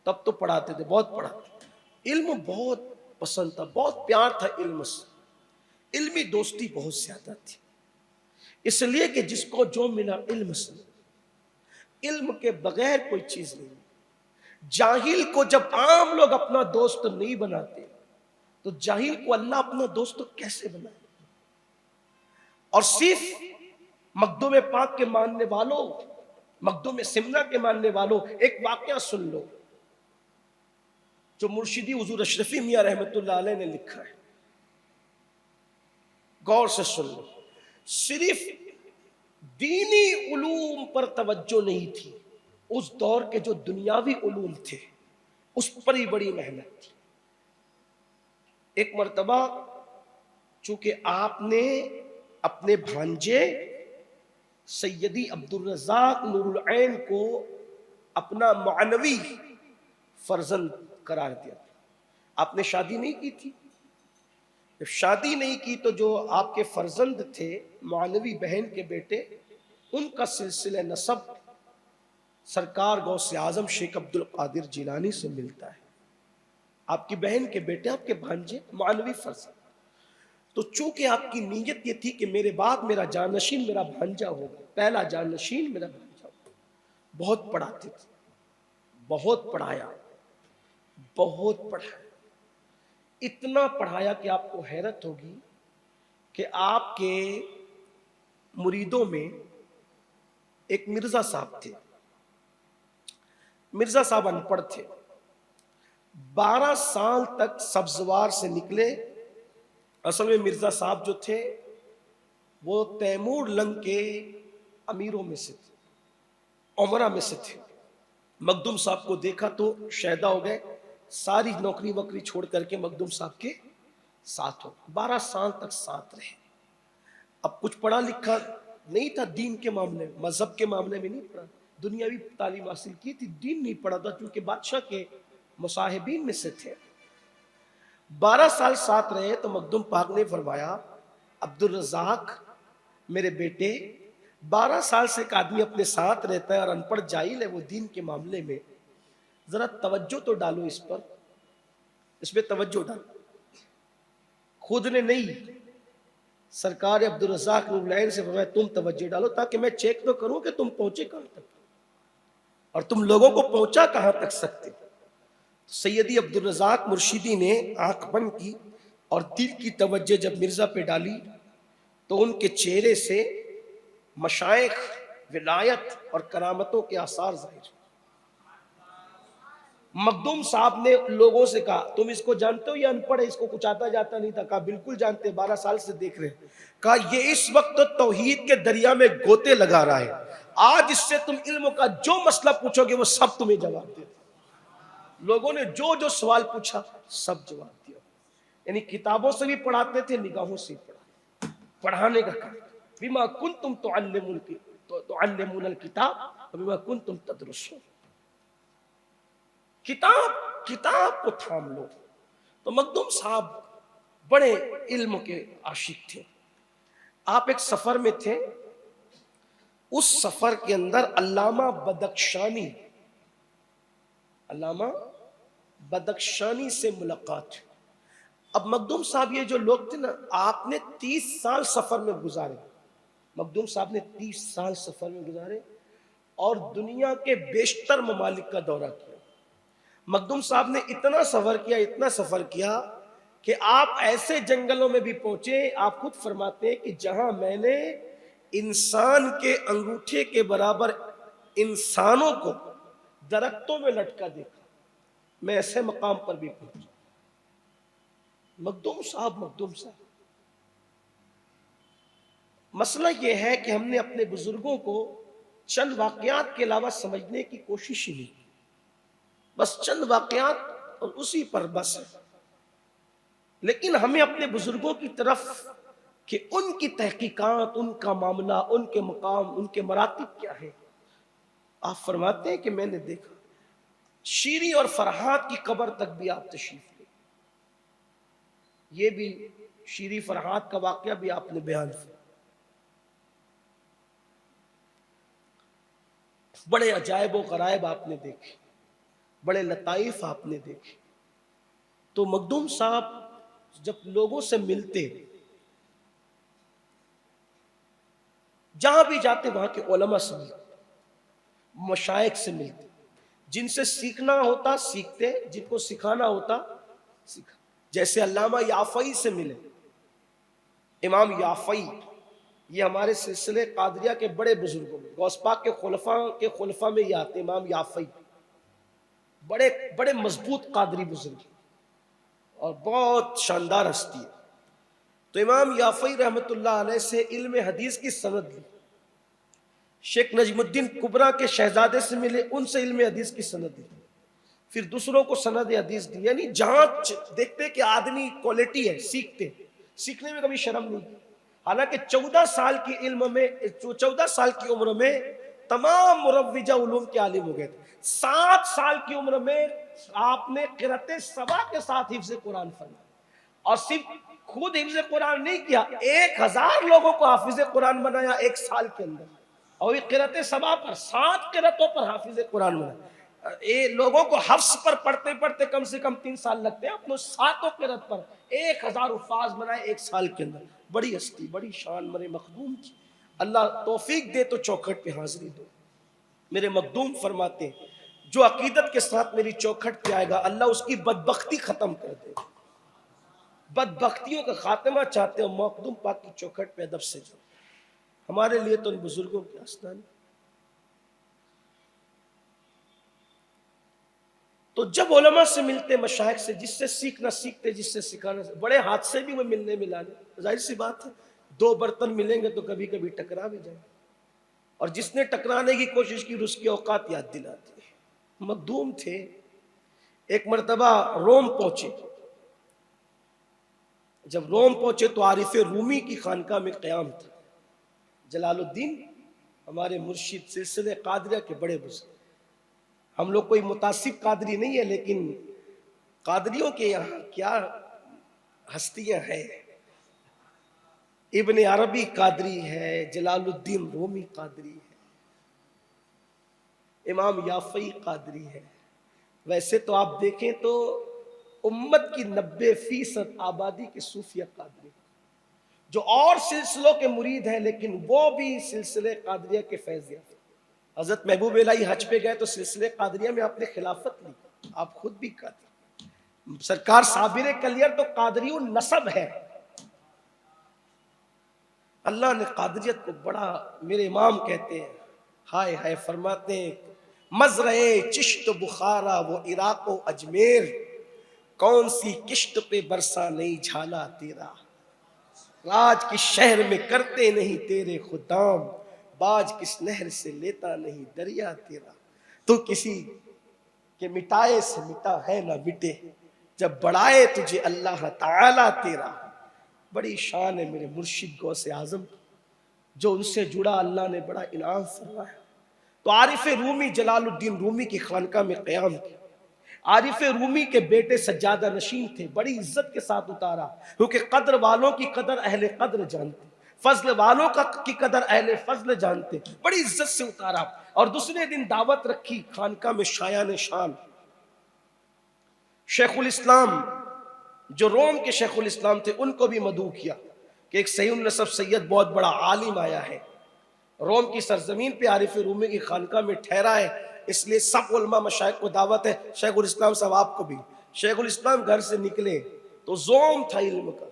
तब तो पढ़ाते थे, बहुत पढ़ाते। इल्म बहुत पसंद था, बहुत प्यार था इल्म से। इल्मी दोस्ती बहुत ज्यादा थी, इसलिए कि जिसको जो मिला इल्म से, इल्म के बगैर कोई चीज नहीं। जाहिल को जब आम लोग अपना दोस्त नहीं बनाते तो जाहिल को अल्लाह अपना दोस्त कैसे बनाए। और सिर्फ मखदूम पाक के मानने वालों, मखदूम सिमना के मानने वालों, एक वाकया सुन लो जो मुर्शिदी हुजूर अशरफी मियां रहमतुल्लाह अलैह ने लिखा है, गौर से सुन लो। सिर्फ दीनी उलूम पर तवज्जो नहीं थी, उस दौर के जो दुनियावी उलूम थे उस पर ही बड़ी मेहनत थी। एक मर्तबा चूंकि आपने अपने भांजे सैयदी अब्दुल रज़ाक नूरुल ऐन को अपना मानवी फर्जंद करार दिया था। आपने शादी नहीं की थी। जब शादी नहीं की तो जो आपके फर्जंद थे, मानवी बहन के बेटे, उनका सिलसिला नसब सरकार गौसे आजम शेख अब्दुल कादिर जिलानी से मिलता है। आपकी बहन के बेटे, आपके भांजे, मानवी फर्जंद। तो चूंकि आपकी नीयत ये थी कि मेरे बाद मेरा जानशीन मेरा भांजा होगा, पहला जानशीन मेरा भांजा होगा। बहुत पढ़ाते थे, बहुत पढ़ाया, बहुत पढ़ाया, इतना पढ़ाया कि आपको हैरत होगी कि आपके मुरीदों में एक मिर्जा साहब थे। मिर्जा साहब अनपढ़ थे, 12 साल तक सब्जवार से निकले। असल में मिर्जा साहब जो थे वो तैमूर लंग के अमीरों में से थे, उमरा में से थे। मखदूम साहब को देखा तो शैदा हो गए, सारी नौकरी वोकरी छोड़ करके मखदूम साहब के साथ हो। 12 साल तक साथ रहे। अब कुछ पढ़ा लिखा नहीं था, दीन के मामले में, मजहब के मामले में नहीं पढ़ा, दुनियावी तालीम हासिल की थी, दीन नहीं पढ़ा था क्योंकि बादशाह के मुसाहिबीन में से थे। 12 साल साथ रहे तो मखदूम पाक ने फरमाया, अब्दुल रज़ाक मेरे बेटे, 12 साल से एक आदमी अपने साथ रहता है और अनपढ़ जाहिल है वो दीन के मामले में, जरा तवज्जो तो डालो इस पर, इसमें तवज्जो डालो। खुद ने नहीं, सरकार अब्दुल रज़ाक नूरुल से फरमाया तुम तवज्जो डालो ताकि मैं चेक तो करूं कि तुम पहुंचे कहां तक और तुम लोगों को पहुंचा कहां तक सकते। सैयदी अब्दुल रज़ाक मुर्शिदी ने आंख बंद की और दिल की तवज्जो जब मिर्जा पे डाली तो उनके चेहरे से मशाइख, विलायत और करामतों के आसार जाहिर। मखदूम साहब ने लोगों से कहा, तुम इसको जानते हो, ये अनपढ़ है, इसको कुछ आता जाता नहीं था। कहा बिल्कुल जानते, 12 साल से देख रहे हैं। कहा ये इस वक्त तौहीद के दरिया में गोते लगा रहा है, आज इससे तुम इल्म का जो मसला पूछोगे वो सब तुम्हें जवाब दे। लोगों ने जो जो सवाल पूछा सब जवाब दिया। यानी किताबों से भी पढ़ाते थे, निगाहों से भी पढ़ाते, पढ़ाने का काम। बिमा कुंतुम तुअल्लिमूनल किताब बिमा कुंतुम तदरुसून। किताब को थाम लो। तो मखदूम साहब बड़े इल्म के आशिक थे। आप एक सफर में थे, उस सफर के अंदर अल्लामा बदख्शानी से मुलाकात। अब मखदूम साहब ये जो लोग थे ना, आपने 30 साल सफर में गुजारे। मखदूम साहब ने 30 साल सफर में गुजारे और दुनिया के बेशतर ममालिक का दौरा किया। मखदूम साहब ने इतना सफर किया कि आप ऐसे जंगलों में भी पहुंचे, आप खुद फरमाते हैं कि जहां मैंने इंसान के अंगूठे के बराबर इंसानों को दरख्तों में लटका देखा, मैं ऐसे मकाम पर भी पहुंचा। मखदूम साहब मसला यह है कि हमने अपने बुजुर्गों को चंद वाकयात के अलावा समझने की कोशिश ही नहीं, बस चंद वाकयात और उसी पर बस है। लेकिन हमें अपने बुजुर्गों की तरफ कि उनकी तहकीकात, उनका मामला, उनके मकाम, उनके मरातिब क्या है। आप फरमाते हैं कि मैंने देखा शीरी और फरहाद की कब्र तक भी आप तशरीफ ले, ये भी शीरी फरहाद का वाकया भी आपने बयान किया। बड़े अजायब व गरायब आपने देखे, बड़े लताइफ आपने देखे। तो मखदूम साहब जब लोगों से मिलते, जहां भी जाते वहां के उलमा से मिलते, मशाइख से मिलते, जिनसे सीखना होता सीखते, जिनको सिखाना होता सीखा। जैसे अल्लामा याफई से मिले, इमाम याफई, ये हमारे सिलसिले कादरिया के बड़े बुजुर्गों में, गौस पाक के खुलफा में ये आते। इमाम याफई बड़े बड़े मजबूत कादरी बुजुर्ग और बहुत शानदार हस्ती है। तो इमाम याफई रहमतुल्लाह अलैह से इल्म हदीस की सनद ली। शेख नजमुद्दीन कुबरा के शहजादे से मिले, उनसे इल्म हदीस की सनद ली। फिर दूसरों को सनद हदीस दी। यानी जहां देखते कि आदमी क्वालिटी है, सीखने में कभी शर्म नहीं। हालांकि 14 साल की इल्म में, 14 साल की उम्र में तमाम मुरव्विजा उलूम के आलिम हो गए थे। 7 साल की उम्र में आपने क़िराअत सबा के साथ हिफ्ज़ कुरान फरमाया और सिर्फ खुद हिफ्ज़ कुरान नहीं किया, 1000 लोगों को हाफिज़ कुरान बनाया 1 साल के अंदर। और ये क़िराअत सबा पर 7 क़िराअतों पर हाफिज़ कुरान बनाया। ये लोगों को हफ्स पर पढ़ते पढ़ते कम से कम 3 साल लगते हैं, अपने 7 क़िराअत पर 1000 उफ़ाज़ बनाए 1 साल के अंदर। बड़ी हस्ती, बड़ी शान मेरे मखदूम की। अल्लाह तौफीक दे तो चौखट पे हाजिरी दो। मेरे मखदूम फरमाते हैं, जो अकीदत के साथ मेरी चौखट पे आएगा अल्लाह उसकी बदबख्ती खत्म कर दे। बदबख्तियों का खात्मा चाहते हो, मखदूम पाक की चौखट पे अदब से जाओ। हमारे लिए तो उन बुजुर्गों की आस्तानी। तो जब उलमा से मिलते, मशाइख से, जिससे सीखना सीखते, जिससे सिखाना, बड़े हादसे भी वो मिलने मिलाने, जाहिर सी बात है। 2 बर्तन मिलेंगे तो कभी कभी टकरा भी जाए, और जिसने टकराने की कोशिश की उसकी औकात याद दिलाती है। मखदूम थे, एक मर्तबा रोम पहुंचे। जब रोम पहुंचे तो आरिफ रूमी की खानका में क़याम था। जलालुद्दीन हमारे मुर्शिद, सिलसिले कादरिया के बड़े बुजुर्ग। हम लोग कोई मुतासिब कादरी नहीं है, लेकिन कादरियों के यहाँ क्या हस्तियां हैं। इब्ने अरबी कादरी है, जलालुद्दीन रूमी कादरी है, इमाम याफई कादरी है। वैसे तो आप देखें तो उम्मत की 90% आबादी के सूफिया कादरी, जो और सिलसिलों के मुरीद हैं, लेकिन वो भी सिलसिले कादरिया के फैज़ याफ्ता। हज़रत महबूब इलाही हज पे गए तो सिलसिले कादरिया में आपने खिलाफत ली, आप खुद भी कादरी। सरकार साबिर कलियर तो कादरी नसब है। अल्लाह ने कादरियत को बड़ा, मेरे इमाम कहते हैं, हाय हाय फरमाते हैं, मजरे चिश्त बुखारा वो इराक व अजमेर, कौन सी किश्त पे बरसा नहीं झाला तेरा। राज किस शहर में करते नहीं तेरे खुदाम, बाज किस नहर से लेता नहीं दरिया तेरा। तो किसी के मिटाए से मिटा है ना मिटे, जब बढ़ाए तुझे अल्लाह ताला तेरा। बड़ी शान है मेरे मुर्शिद गौसे आजम, जो उनसे जुड़ा अल्लाह ने बड़ा इनाम फरमाया। तो आरिफ रूमी जलालुद्दीन रूमी की खानका में क़याम किया। आरिफ रूमी के बेटे सज्जादा नशीन थे, बड़ी इज्जत के साथ उतारा, क्योंकि कद्र वालों की कदर अहले कद्र जानते, फजल वालों का की कदर अहले फजल जानते, बड़ी इज्जत से उतारा। और दूसरे दिन दावत रखी खानका में शायान शान शेखुल इस्लाम, जो रोम के शेखुल इस्लाम थे, उनको भी मदऊ किया कि एक सही नसब सैयद बहुत बड़ा आलिम आया है, रोम की सरजमीन पे आरिफ रूमी की खानका में ठहरा है, इसलिए सब उलमा मशाइख को दावत है। शेखुल इस्लाम साहब आपको भी। शेखुल इस्लाम घर से निकले तो जोम था इल्म का,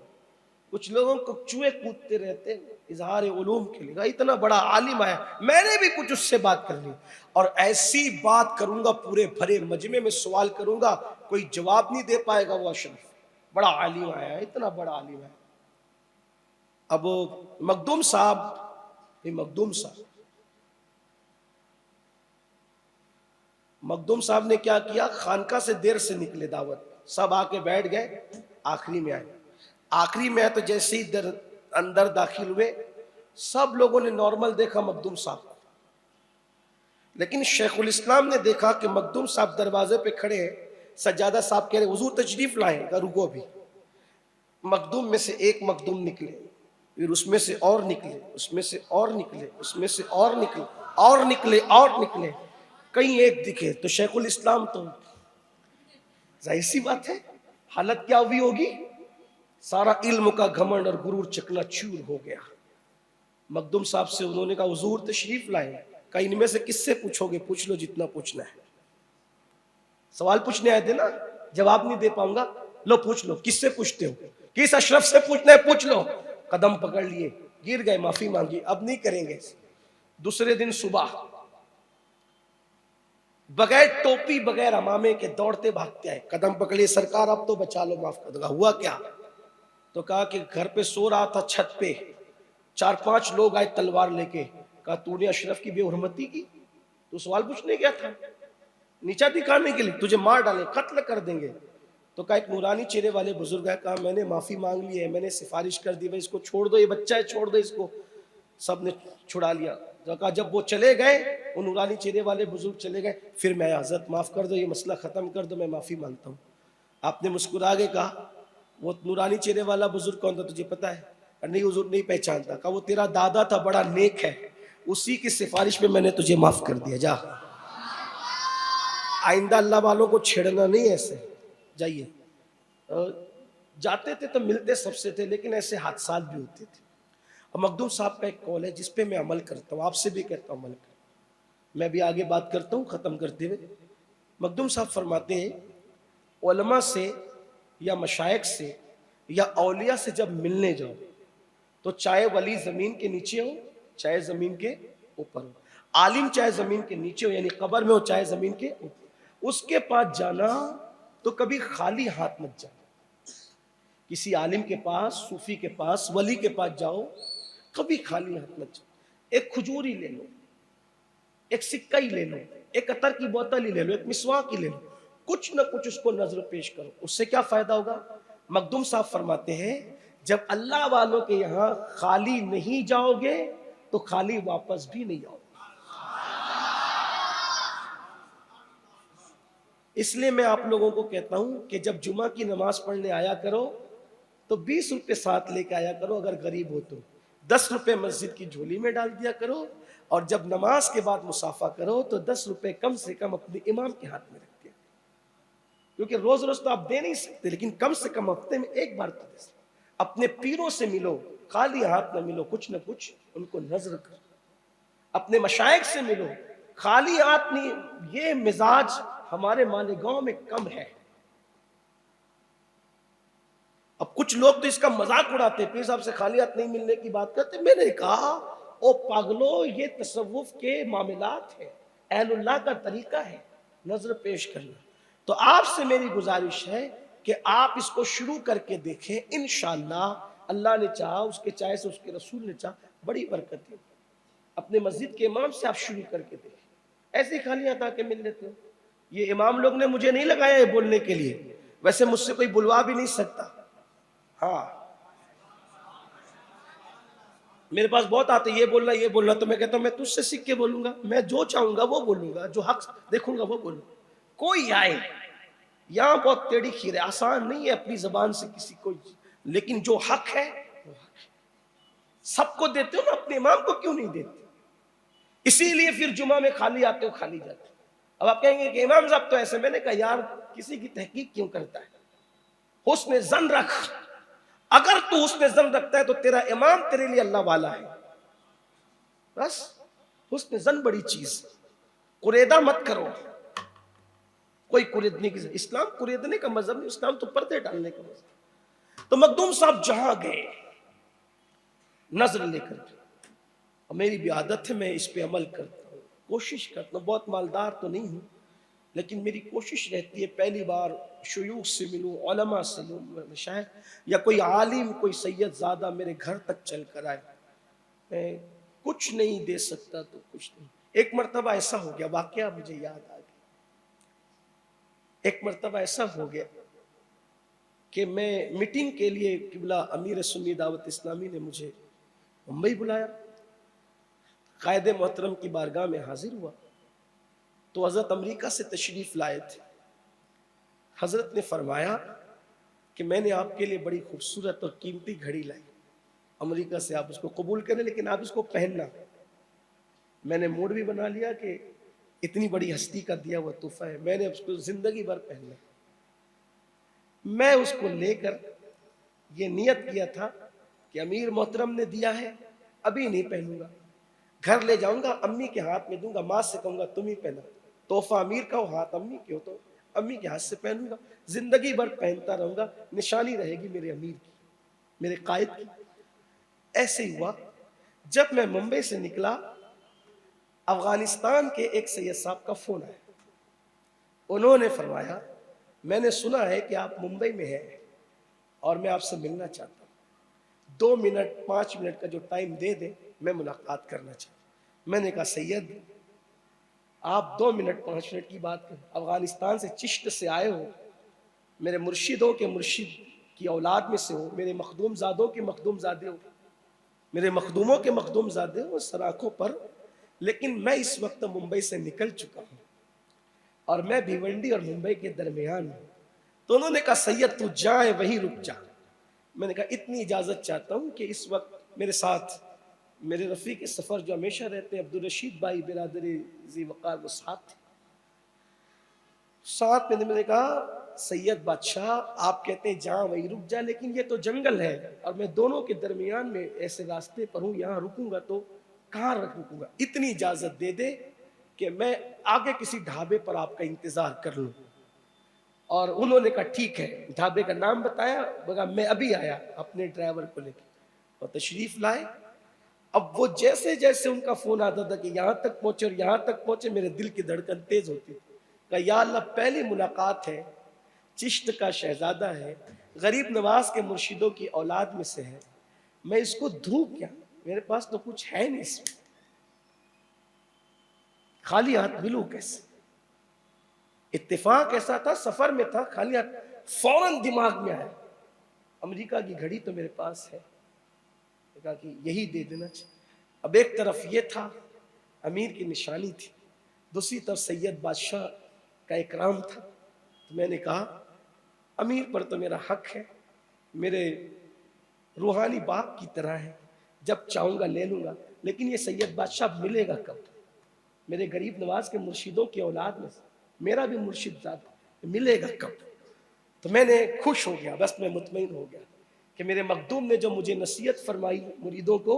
कुछ लोगों को चूहे कूदते रहते इजहार उलूम के लिए, इतना बड़ा आलिम आया, मैंने भी कुछ उससे बात कर ली, और ऐसी बात करूंगा पूरे भरे मजमे में सवाल करूंगा, कोई जवाब नहीं दे पाएगा। वो अशरफ बड़ा आलिम आया, इतना बड़ा आलिम है। अब मखदूम साहब, मखदूम साहब ने क्या किया, खानका से देर से निकले, दावत सब आके बैठ गए, आखिरी में आए। आखिरी में आए तो जैसे ही अंदर दाखिल हुए, सब लोगों ने नॉर्मल देखा मखदूम साहब को, लेकिन शेखुल इस्लाम ने देखा कि मखदूम साहब दरवाजे पे खड़े हैं। सज्जादा साहब कह रहे हुजूर तशरीफ लाए, रुको भी। मखदूम में से एक मखदूम निकले, फिर उसमें से और निकले, उसमें से और निकले, उसमें से और निकले, और निकले, और निकले, कहीं एक दिखे तो शेखुल इस्लाम, तो जाहिर सी बात है हालत क्या हुई होगी, सारा इल्म का घमंड और गुरूर चकनाचूर हो गया। मखदूम साहब से उन्होंने कहा हुजूर तशरीफ लाए, कहा इनमें से किससे पूछोगे, पूछ लो जितना पूछना है। सवाल पूछने आए थे ना, जवाब नहीं दे पाऊंगा, लो पूछ लो, किससे पूछते हो, किस अशरफ से पूछना है पूछ लो। कदम पकड़ लिए, गिर गए, माफी मांगी, अब नहीं करेंगे। दूसरे दिन सुबह बगैर टोपी बगैर अमामे के दौड़ते भागते आए, कदम पकड़िए, सरकार अब तो बचा लो, माफ कर दूंगा। हुआ क्या, तो कहा कि घर पे सो रहा था, छत पे 4-5 लोग आए तलवार लेके, कहा तूने अशरफ की बेहुरमती की, तू सवाल पूछने गया था, नीचा दिखाने के लिए, तुझे मार डाले, कत्ल कर देंगे। तो कहा एक नूरानी चेहरे वाले बुजुर्ग है, कहा मैंने माफी मांग ली है, मैंने सिफारिश कर दी, भाई इसको छोड़ दो, ये बच्चा है, छोड़ दो इसको। सब ने छुड़ा लिया। तो कहा जब वो चले गए, वो नूरानी चेहरे वाले बुजुर्ग चले गए, फिर मैं हज़रत माफ़ कर दो, ये मसला ख़त्म कर दो, मैं माफ़ी मांगता हूँ। आपने मुस्कुरा के कहा वो नूरानी चेहरे वाला बुजुर्ग कौन था, तुझे पता है? नहीं हुजूर नहीं पहचानता। कहा वो तेरा दादा था, बड़ा नेक है, उसी की सिफारिश में मैंने तुझे माफ़ कर दिया, जा। आइंदा अल्लाह वालों को छेड़ना नहीं ऐसे, जाइए। जाते थे तो मिलते सबसे थे, लेकिन ऐसे हादसात भी होते थे। और मखदूम साहब का एक कॉल है जिस पे मैं अमल करता हूँ, आपसे भी कहता हूँ अमल कर। मैं भी आगे बात करता हूँ ख़त्म करते हुए। मखदूम साहब फरमाते हैं उलमा से या मशाइख से या औलिया से जब मिलने जाओ तो चाहे वली ज़मीन के नीचे हो चाहे ज़मीन के ऊपर हो, आलिम चाहे ज़मीन के नीचे हो यानी कब्र में हो चाहे ज़मीन के ऊपर, उसके पास जाना तो कभी खाली हाथ मत जाना। किसी आलिम के पास, सूफी के पास, वली के पास जाओ, कभी खाली हाथ मत जाओ। एक खजूर ही ले लो, एक सिक्का ही ले लो, एक अतर की बोतल ही ले लो, एक मिसवाक ही ले लो, कुछ ना कुछ उसको नजर पेश करो। उससे क्या फायदा होगा? मखदूम साहब फरमाते हैं जब अल्लाह वालों के यहाँ खाली नहीं जाओगे तो खाली वापस भी नहीं आओगे। इसलिए मैं आप लोगों को कहता हूं कि जब जुमा की नमाज पढ़ने आया करो तो 20 रुपए साथ लेके आया करो, अगर गरीब हो तो 10 रुपए मस्जिद की झोली में डाल दिया करो, और जब नमाज के बाद मुसाफा करो तो 10 रुपए कम से कम अपने इमाम के हाथ में रख दिया, क्योंकि रोज रोज तो आप दे नहीं सकते, लेकिन कम से कम हफ्ते में एक बार तो दे सकते। अपने पीरों से मिलो, खाली हाथ न मिलो, कुछ न कुछ उनको नजर करो। अपने मशाइख से मिलो, खाली हाथ नहीं। ये मिजाज हमारे मालेगांव में कम है। अब कुछ लोग तो इसका मजाक उड़ाते, पीर साहब से खाली हाथ नहीं मिलने की बात करते। मैंने कहा ओ पागलो, ये तसव्वुफ के मामलात है, अहलुल्लाह का तरीका है नजर पेश करना। तो आपसे मेरी गुजारिश है कि आप इसको शुरू करके देखें, इंशाअल्लाह अल्लाह ने चाहा, उसके चाहे से उसके रसूल ने चाहा, बड़ी बरकत है। अपने मस्जिद के इमाम से आप शुरू करके देखें। ऐसे खाली हाथ आके मिल लेते हो। ये इमाम लोग ने मुझे नहीं लगाया है बोलने के लिए, वैसे मुझसे कोई बुलवा भी नहीं सकता। हाँ, मेरे पास बहुत आते, ये बोलना, तो मैं कहता हूं मैं तुझसे सीख के बोलूंगा, मैं जो चाहूंगा वो बोलूंगा, जो हक देखूंगा वो बोलूंगा। कोई आए, यहां बहुत टेढ़ी खीर है, आसान नहीं है अपनी जबान से किसी को, लेकिन जो हक है वो हक है। सबको देते हो ना, अपने इमाम को क्यों नहीं देते? इसीलिए फिर जुमा में खाली आते हो, खाली जाते हो। अब आप कहेंगे कि इमाम साहब तो ऐसे, मैंने कहा यार किसी की तहकीक क्यों करता है? हुस्न जन रख, अगर तू हुस्न जन रखता है तो तेरा इमाम तेरे लिए अल्लाह वाला है। बस हुस्न जन बड़ी चीज, कुरेदा मत करो। कोई कुरेदने की, इस्लाम कुरेदने का मजहब नहीं, इस्लाम तो पर्दे डालने का मजहब। तो मखदूम साहब जहां गए नजर लेकर, और मेरी भी आदत है, मैं इस पे अमल करता हूँ, कोशिश करता हूँ। बहुत मालदार तो नहीं हूँ, लेकिन मेरी कोशिश रहती है पहली बार शयूख से मिलूँ, उलमा से मिलूँ, शायद या कोई आलिम, कोई सैयद ज़्यादा मेरे घर तक चल कर आए। मैं कुछ नहीं दे सकता तो कुछ नहीं। एक मरतबा ऐसा हो गया, वाकया मुझे याद आ गया। एक मरतबा ऐसा हो गया कि मैं मीटिंग के लिए, किबला अमीर सुन्नी दावत इस्लामी ने मुझे मुंबई बुलाया, कायदे मोहतरम की बारगाह में हाजिर हुआ। तो हज़रत अमेरिका से तशरीफ़ लाए थे। हज़रत ने फरमाया कि मैंने आपके लिए बड़ी खूबसूरत और कीमती घड़ी लाई, अमेरिका से, आप उसको कबूल करें लेकिन आप इसको पहनना। मैंने मूड भी बना लिया कि इतनी बड़ी हस्ती का दिया हुआ तोहफा है, मैंने उसको जिंदगी भर पहनना। मैं उसको लेकर ये नियत किया था कि अमीर मोहतरम ने दिया है, अभी नहीं पहनूंगा, घर ले जाऊंगा, अम्मी के हाथ में दूंगा, माँ से कहूंगा तुम ही पहना। तोहफा अमीर का हो, हाथ अम्मी के हो, तो अम्मी के हाथ से पहनूंगा, जिंदगी भर पहनता रहूंगा, निशानी रहेगी मेरे अमीर की, मेरे कायद की। ऐसे ही हुआ। जब मैं मुंबई से निकला, अफगानिस्तान के एक सैयद साहब का फोन आया। उन्होंने फरमाया मैंने सुना है कि आप मुंबई में हैं और मैं आपसे मिलना चाहता हूँ, 2 मिनट 5 मिनट का जो टाइम दे दें, मैं मुलाकात करना चाहता हूँ। मैंने कहा सैयद आप 2 मिनट 5 मिनट की बात करें, अफगानिस्तान से चिश्त से आए हो, मेरे मुर्शिदों के मुर्शिद की औलाद में से हो, मेरे मखदूम ज़ादों के मखदूम ज़ादे हो, मेरे मखदूमों के मखदूम ज़ादे हो सराखों पर, लेकिन मैं इस वक्त मुंबई से निकल चुका हूँ और मैं भिवंडी और मुंबई के दरमियान हूँ। तो उन्होंने कहा सैयद तू जाए वहीं रुक जा। मैंने कहा इतनी इजाज़त चाहता हूँ कि इस वक्त मेरे साथ मेरे रफ़ीक के सफ़र जो हमेशा रहते हैं अब्दुल रशीद भाई बिरादरी जी वक़ार, वो साथ थे। साथ में मैंने कहा सैयद बादशाह आप कहते हैं जहाँ वहीं रुक जा, लेकिन ये तो जंगल है और मैं दोनों के दरमियान में ऐसे रास्ते पर हूँ, यहाँ रुकूंगा तो कहाँ रुकूंगा, इतनी इजाज़त दे दे कि मैं आगे किसी ढाबे पर आपका इंतज़ार कर लूँ। और उन्होंने कहा ठीक है, ढाबे का नाम बताया, बोला मैं अभी आया अपने ड्राइवर को लेकर, और तशरीफ़ लाए। अब वो जैसे जैसे उनका फ़ोन आता था कि यहाँ तक पहुँचे और यहाँ तक पहुँचे, मेरे दिल की धड़कन तेज़ होती थी। कहा या अल्लाह पहली मुलाकात है, चिश्त का शहजादा है, गरीब नवाज के मुर्शिदों की औलाद में से है, मैं इसको दूं क्या, मेरे पास तो कुछ है नहीं, इसमें खाली हाथ मिलूं कैसे? इत्तेफाक ऐसा था, सफर में था, खाली हाथ फौरन दिमाग में आया अमेरिका की घड़ी तो मेरे पास है, कहा कि यही दे देना चाहिए। अब एक तरफ ये था अमीर की निशानी थी, दूसरी तरफ सैयद बादशाह का इकराम था। तो मैंने कहा अमीर पर तो मेरा हक है, मेरे रूहानी बाप की तरह है, जब चाहूँगा ले लूँगा, लेकिन ये सैयद बादशाह मिलेगा कब? मेरे गरीब नवाज के मुर्शिदों की औलाद में मेरा भी मुर्शिद ज़ाद मिलेगा कब? तो मैंने खुश हो गया, बस मैं मुतमईन हो गया कि मेरे मखदूम ने जो मुझे नसीहत फरमाई मुरीदों को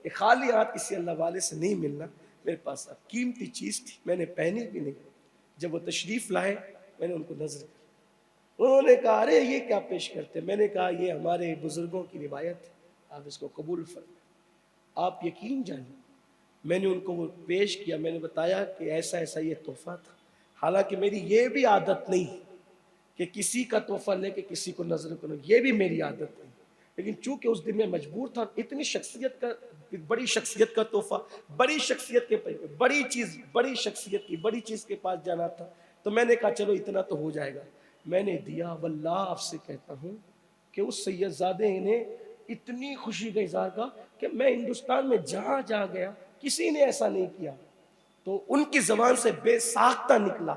कि खाली हाथ किसी अल्लाह वाले से नहीं मिलना, मेरे पास अब कीमती चीज़ थी, मैंने पहनी भी नहीं। जब वो तशरीफ़ लाए मैंने उनको नजर की, उन्होंने कहा अरे ये क्या पेश करते? मैंने कहा ये हमारे बुजुर्गों की रिवायत है, आप इसको कबूल फरमाएं। आप यकीन जानिए मैंने उनको वो पेश किया, मैंने बताया कि ऐसा ऐसा ये तोहफा था। हालांकि मेरी ये भी आदत नहीं कि किसी का तोहफा लेके किसी को नजर करूं, ये भी मेरी आदत नहीं, लेकिन चूंकि उस दिन मैं मजबूर था, इतनी शख्सियत का, बड़ी शख्सियत का तोहफा, बड़ी शख्सियत के, बड़ी चीज, बड़ी शख्सियत की बड़ी चीज के पास जाना था, तो मैंने कहा चलो इतना तो हो जाएगा। मैंने दिया। वल्लाह आपसे कहता हूँ कि उस सैयदजादे ने इतनी खुशी का इजहार का कि मैं हिंदुस्तान में जहां जहां गया किसी ने ऐसा नहीं किया। तो उनकी जबान से बेसाख्ता निकला,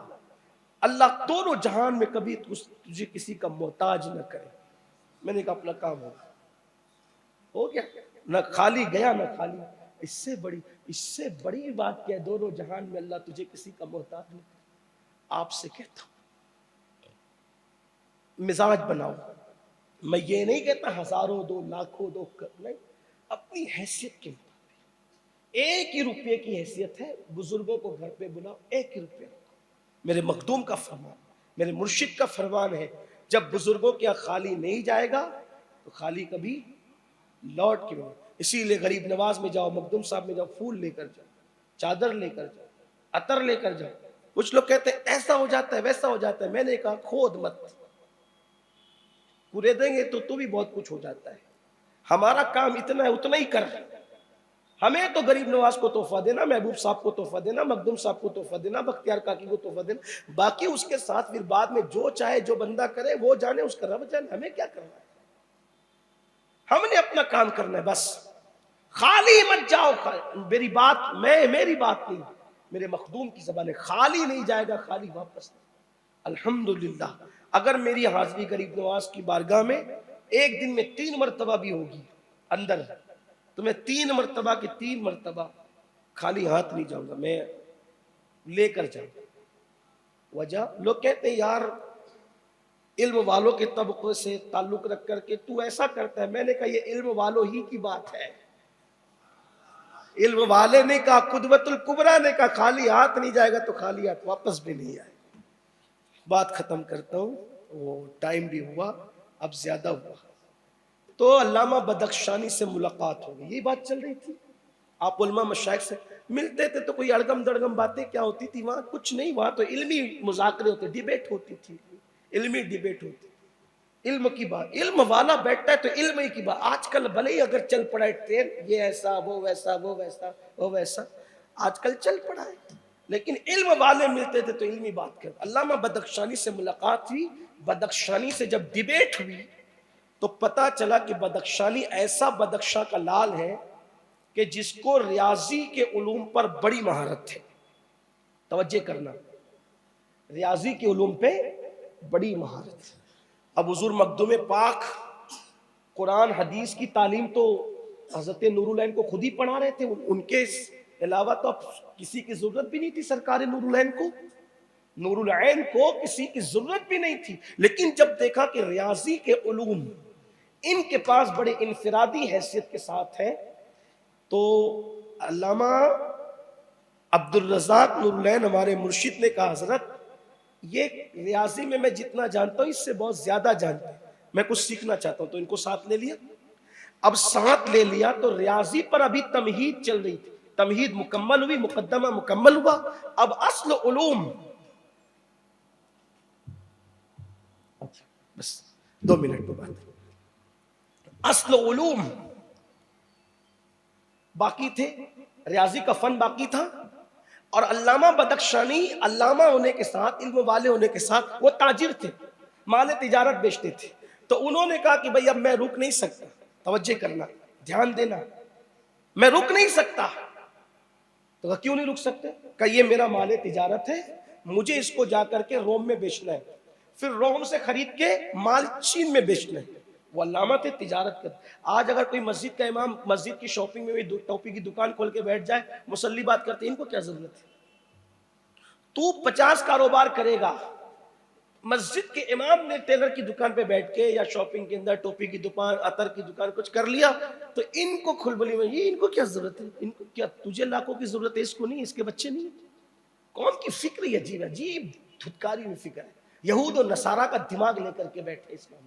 अल्लाह दोनों जहान में कभी तुझे किसी का मोहताज न करे। मैंने कहा अपना काम हो गया, न खाली गया न खाली। इससे बड़ी बात क्या है, दोनों जहान में अल्लाह तुझे किसी का मोहताज न करे। आपसे कहता हूं मिजाज बनाओ। मैं ये नहीं कहता हजारों दो, लाखों दो, नहीं, अपनी हैसियत के मुताबिक। 1 ही रुपये की हैसियत है, बुजुर्गों को घर पे बुलाओ, 1 ही रुपया। मेरे मखदूम का फरमान, मेरे मुर्शिद का फरमान है, जब बुजुर्गों के यहाँ खाली नहीं जाएगा तो खाली कभी लौट के नहीं। इसीलिए गरीब नवाज में जाओ, मखदूम साहब में जाओ, फूल लेकर जाओ, चादर लेकर जाओ, अतर लेकर जाओ। कुछ लोग कहते हैं ऐसा हो जाता है, वैसा हो जाता है। मैंने कहा खोद मत, पूरे देंगे तो भी बहुत कुछ हो जाता है। हमारा काम इतना है, उतना ही कर। हमें तो गरीब नवाज को तोहफा देना, महबूब साहब को तोहफा देना, मखदूम साहब को तोहफा देना, बख्तियार काकी को तोहफा देना, बाकी उसके साथ फिर बाद में जो चाहे जो बंदा करे वो जाने, उसका रब जाने, हमें क्या करना है। हमने अपना काम करना है बस। खाली मत जाओ। मेरी बात नहीं, मेरे मखदूम की ज़बान है, खाली नहीं जाएगा, खाली वापस नहीं। अल्हम्दुलिल्लाह, अगर मेरी हाजिरी गरीब नवाज की बारगाह में एक दिन में 3 मरतबा भी होगी अंदर, तो मैं 3 मरतबा के 3 मरतबा खाली हाथ नहीं जाऊंगा, मैं लेकर जाऊंगा। वजह, लोग कहते हैं यार इल्म वालों के तबक़े से ताल्लुक रख करके तू ऐसा करता है। मैंने कहा ये इल्म वालों ही की बात है। इल्म वाले ने कहा, कुदवतुल कुबरा ने कहा खाली हाथ नहीं जाएगा, तो खाली हाथ वापस भी नहीं आए। बात खत्म करता हूँ, वो टाइम भी हुआ, अब ज्यादा हुआ। तो अल्लामा बदख्शानी से मुलाकात हो गई, यही बात चल रही थी। आप उलमा मशाइख से मिलते थे तो कोई अड़गम दड़गम बातें क्या होती थी वहां? कुछ नहीं, वहां तो इल्मी मुज़ाकरे होते, डिबेट होती थी, इल्मी डिबेट होती, इल्म की बात। इल्म वाला बैठता है तो इल्म ही की बात। आजकल भले ही अगर चल पड़ा है ट्रेन, ये ऐसा वो वैसा, वो वैसा वो वैसा, आजकल चल पड़ा है, लेकिन इल्म वाले मिलते थे तो इल्मी बात कर। अल्लामा बदख्शानी से मुलाकात हुई। बदख्शानी से जब डिबेट हुई तो पता चला कि बदख्शानी ऐसा बदख्शा का लाल है कि जिसको रियाजी के उलूम पर बड़ी महारत है। तवज्जो करना, रियाजी के उलूम पे बड़ी महारत। अब हुजूर मखदूम पाक कुरान हदीस की तालीम तो हजरत नूरुल को खुद ही पढ़ा रहे थे, उनके अलावा तो अब किसी की जरूरत भी नहीं थी। सरकार नूरुल को किसी की जरूरत भी नहीं थी। लेकिन जब देखा कि रियाजी के उलूम इनके पास बड़े इनफिरादी हैसियत के साथ है, तो अल्लामा अब्दुल रज़ाक नूरुल हमारे मुर्शिद ने कहा हजरत ये रियाजी में मैं जितना जानता हूँ इससे बहुत ज्यादा जानता हूँ, मैं कुछ सीखना चाहता हूँ। तो इनको साथ ले लिया। अब साथ ले लिया तो रियाजी पर अभी तमहीद चल रही थी, तमहीद मुकम्मल हुई, मुकद्दमा मुकम्मल हुआ। अब अस्ल उलूम, अच्छा बस 2 मिनट की बात। अस्ल उलूम बाकी थे, रियाजी का फन बाकी था। और अल्लामा बदख्शानी अल्लामा होने के साथ, इल्म वाले होने के साथ, वो ताजिर थे, माल तिजारत बेचते थे। तो उन्होंने कहा कि भाई अब मैं रुक नहीं सकता, तवज्जो करना, ध्यान देना, मैं रुक नहीं सकता। तो क्यों नहीं रुक सकते? कहा ये मेरा माल तिजारत है, मुझे इसको जाकर के रोम में बेचना है, फिर रोम से खरीद के माल चीन में बेचना है। वो अल्लामा थे, तिजारत कर। आज अगर कोई मस्जिद का इमाम मस्जिद की शॉपिंग में भी टोपी की दुकान खोल के बैठ जाए, मुसल्ली बात करते, इनको क्या जरूरत है? तू 50 कारोबार करेगा, मस्जिद के इमाम ने टेलर की दुकान पे बैठ के या शॉपिंग के अंदर टोपी की दुकान, अतर की दुकान कुछ कर लिया, तो इनको खुलबली में ये, इनको क्या जरूरत है? इनको क्या, तुझे लाखों की जरूरत है, इसको नहीं, इसके बच्चे नहीं। कौन की फिक्र ही अजीब अजीब धुतकारी में फिक्र है। यहूद और नसारा का दिमाग लेकर के बैठे इस्लाम।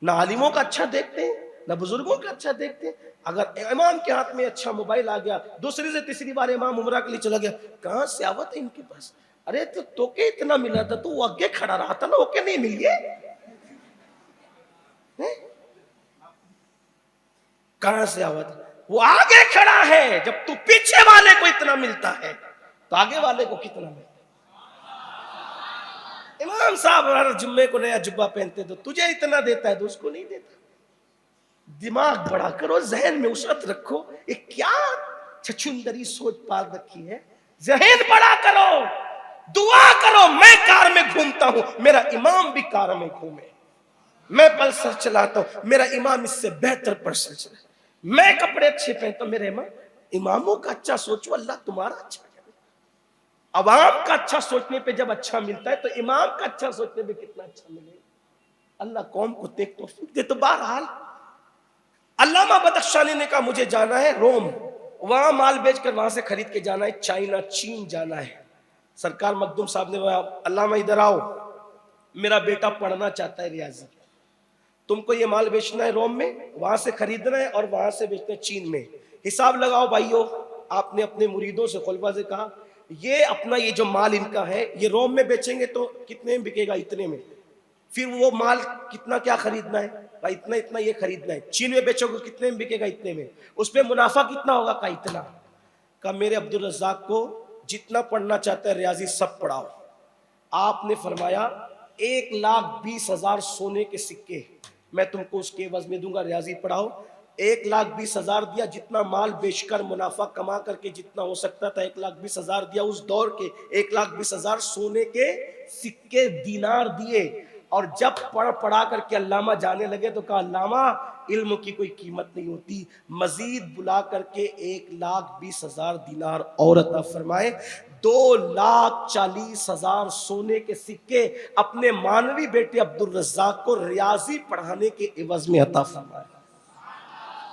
ना आलिमों का अच्छा देखते हैं, ना बुजुर्गों का अच्छा देखते। अगर इमाम के हाथ में अच्छा मोबाइल आ गया, दूसरी से तीसरी बार इमाम उमरा के लिए चला गया, कहां से आवत है इनके पास? अरे तो तोके इतना मिला था, तो वो आगे खड़ा रहा था ना, ओके नहीं मिलिए। कहां से आवत? वो आगे खड़ा है। जब तू पीछे वाले को इतना मिलता है तो आगे वाले को कितना मिलता? इमाम साहब हर जुम्मे को नया जुब्बा पहनते, तो तुझे इतना देता है तो उसको नहीं देता। दिमाग बड़ा करो, जहन में उसरत रखो। ये क्या छछुंदरी सोच पाल रखी है? जहन बड़ा करो, दुआ करो। मैं कार में घूमता हूं, मेरा इमाम भी कार में घूमे। मैं पल्सर चलाता हूं, मेरा इमाम इससे बेहतर पल्सर चलाए। मैं कपड़े अच्छे पहनता हूं, मेरे इमाम। इमामों का अच्छा सोचो, अल्लाह तुम्हारा अच्छा करे। अवाम का अच्छा सोचने पे जब अच्छा मिलता है, तो इमाम का अच्छा सोचने पे कितना अच्छा मिलेगा। अल्लाह कौम को तेक तौफीक दे। तो बहरहाल अल्लामा बदख्शानी ने कहा मुझे जाना है रोम, वहां माल बेचकर वहां से खरीद के जाना है चाइना, चीन जाना है। सरकार मखदूम साहब ने बोला अल्लामा इधर आओ, मेरा बेटा पढ़ना चाहता है रियाजी, तुमको ये माल बेचना है रोम में, वहां से खरीदना है और वहां से बेचना है चीन में। हिसाब लगाओ भाइयों। आपने अपने मुरीदों से खुलफा से कहा ये अपना ये जो माल इनका है ये रोम में बेचेंगे तो कितने में बिकेगा? इतने में। फिर वो माल कितना क्या खरीदना है? भाई इतना इतना ये खरीदना है। चीन में बेचोगे कितने में बिकेगा? इतने में। उस पर मुनाफा कितना होगा? का इतना। का मेरे अब्दुल रज़्ज़ाक को जितना पढ़ना चाहता है रियाजी सब पढ़ाओ। आपने फरमाया 1,20,000 सोने के सिक्के मैं तुमको उसके एवज में दूंगा, रियाजी पढ़ाओ। 1,20,000 दिया, जितना माल बेचकर मुनाफा कमा करके जितना हो सकता था 1,20,000 दिया। उस दौर के 1,20,000 सोने के सिक्के दीनार दिए। और जब पढ़ा करके अल्लामा जाने लगे तो कहा अल्लामा इल्म की कोई कीमत नहीं होती, मजीद बुला करके 1,20,000 दीनार और अता फरमाए। 2,40,000 सोने के सिक्के अपने मानवी बेटे अब्दुल रज़्ज़ाक को रियाजी पढ़ाने के एवज में अता फरमाए।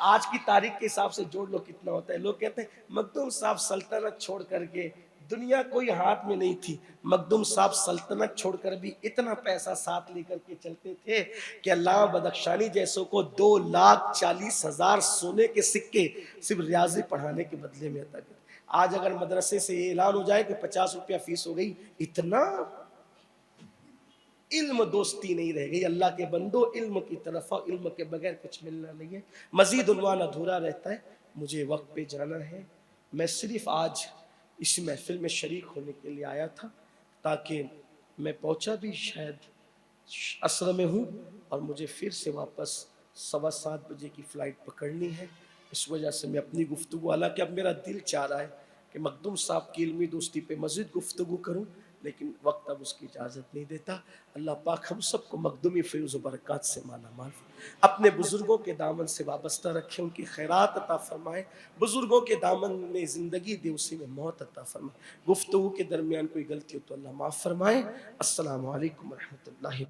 आज की तारीख के हिसाब से जोड़ लो कितना होता है। लोग कहते हैं मखदूम साहब सल्तनत छोड़ करके, दुनिया कोई हाथ में नहीं थी, मखदूम साहब सल्तनत छोड़कर भी इतना पैसा साथ लेकर के चलते थे कि अल्लाह बदख्शानी जैसों को 2,40,000 सोने के सिक्के सिर्फ रियाजी पढ़ाने के बदले में अता करते। आज अगर मदरसे से ये ऐलान हो जाए कि 50 रुपया फीस हो गई, इतना इल्म दोस्ती नहीं रह गई। अल्लाह के बंदो इल्म की तरफ आओ, इल्म के बगैर कुछ मिलना नहीं है। मजीद उन्वान अधूरा रहता है। मुझे वक्त पे जाना है। मैं सिर्फ आज इस महफिल में शरीक होने के लिए आया था, ताकि मैं पहुंचा भी शायद असर में हूँ और मुझे फिर से वापस 7:15 बजे की फ़्लाइट पकड़नी है। इस वजह से मैं अपनी गुफ्तगू, हालांकि अब मेरा दिल चाह रहा है कि मखदूम साहब की इल्मी दोस्ती पे मज़ीद गुफ्तगू करूँ, लेकिन वक्त अब उसकी इजाज़त नहीं देता। अल्लाह पाक हम सबको मखदूमी फ़ैज़ व बरक़ात से माला माल, अपने बुज़ुर्गों के दामन से वाबस्ता रखे, उनकी खैरात अता फ़रमाए, बुज़ुर्गों के दामन में ज़िंदगी दे, उसी में मौत अता फ़रमाए। गुफ्तगू के दरमियान कोई गलती हो तो अल्लाह माफ़ फ़रमाए। अस्सलामु अलैकुम व रहमतुल्लाहि।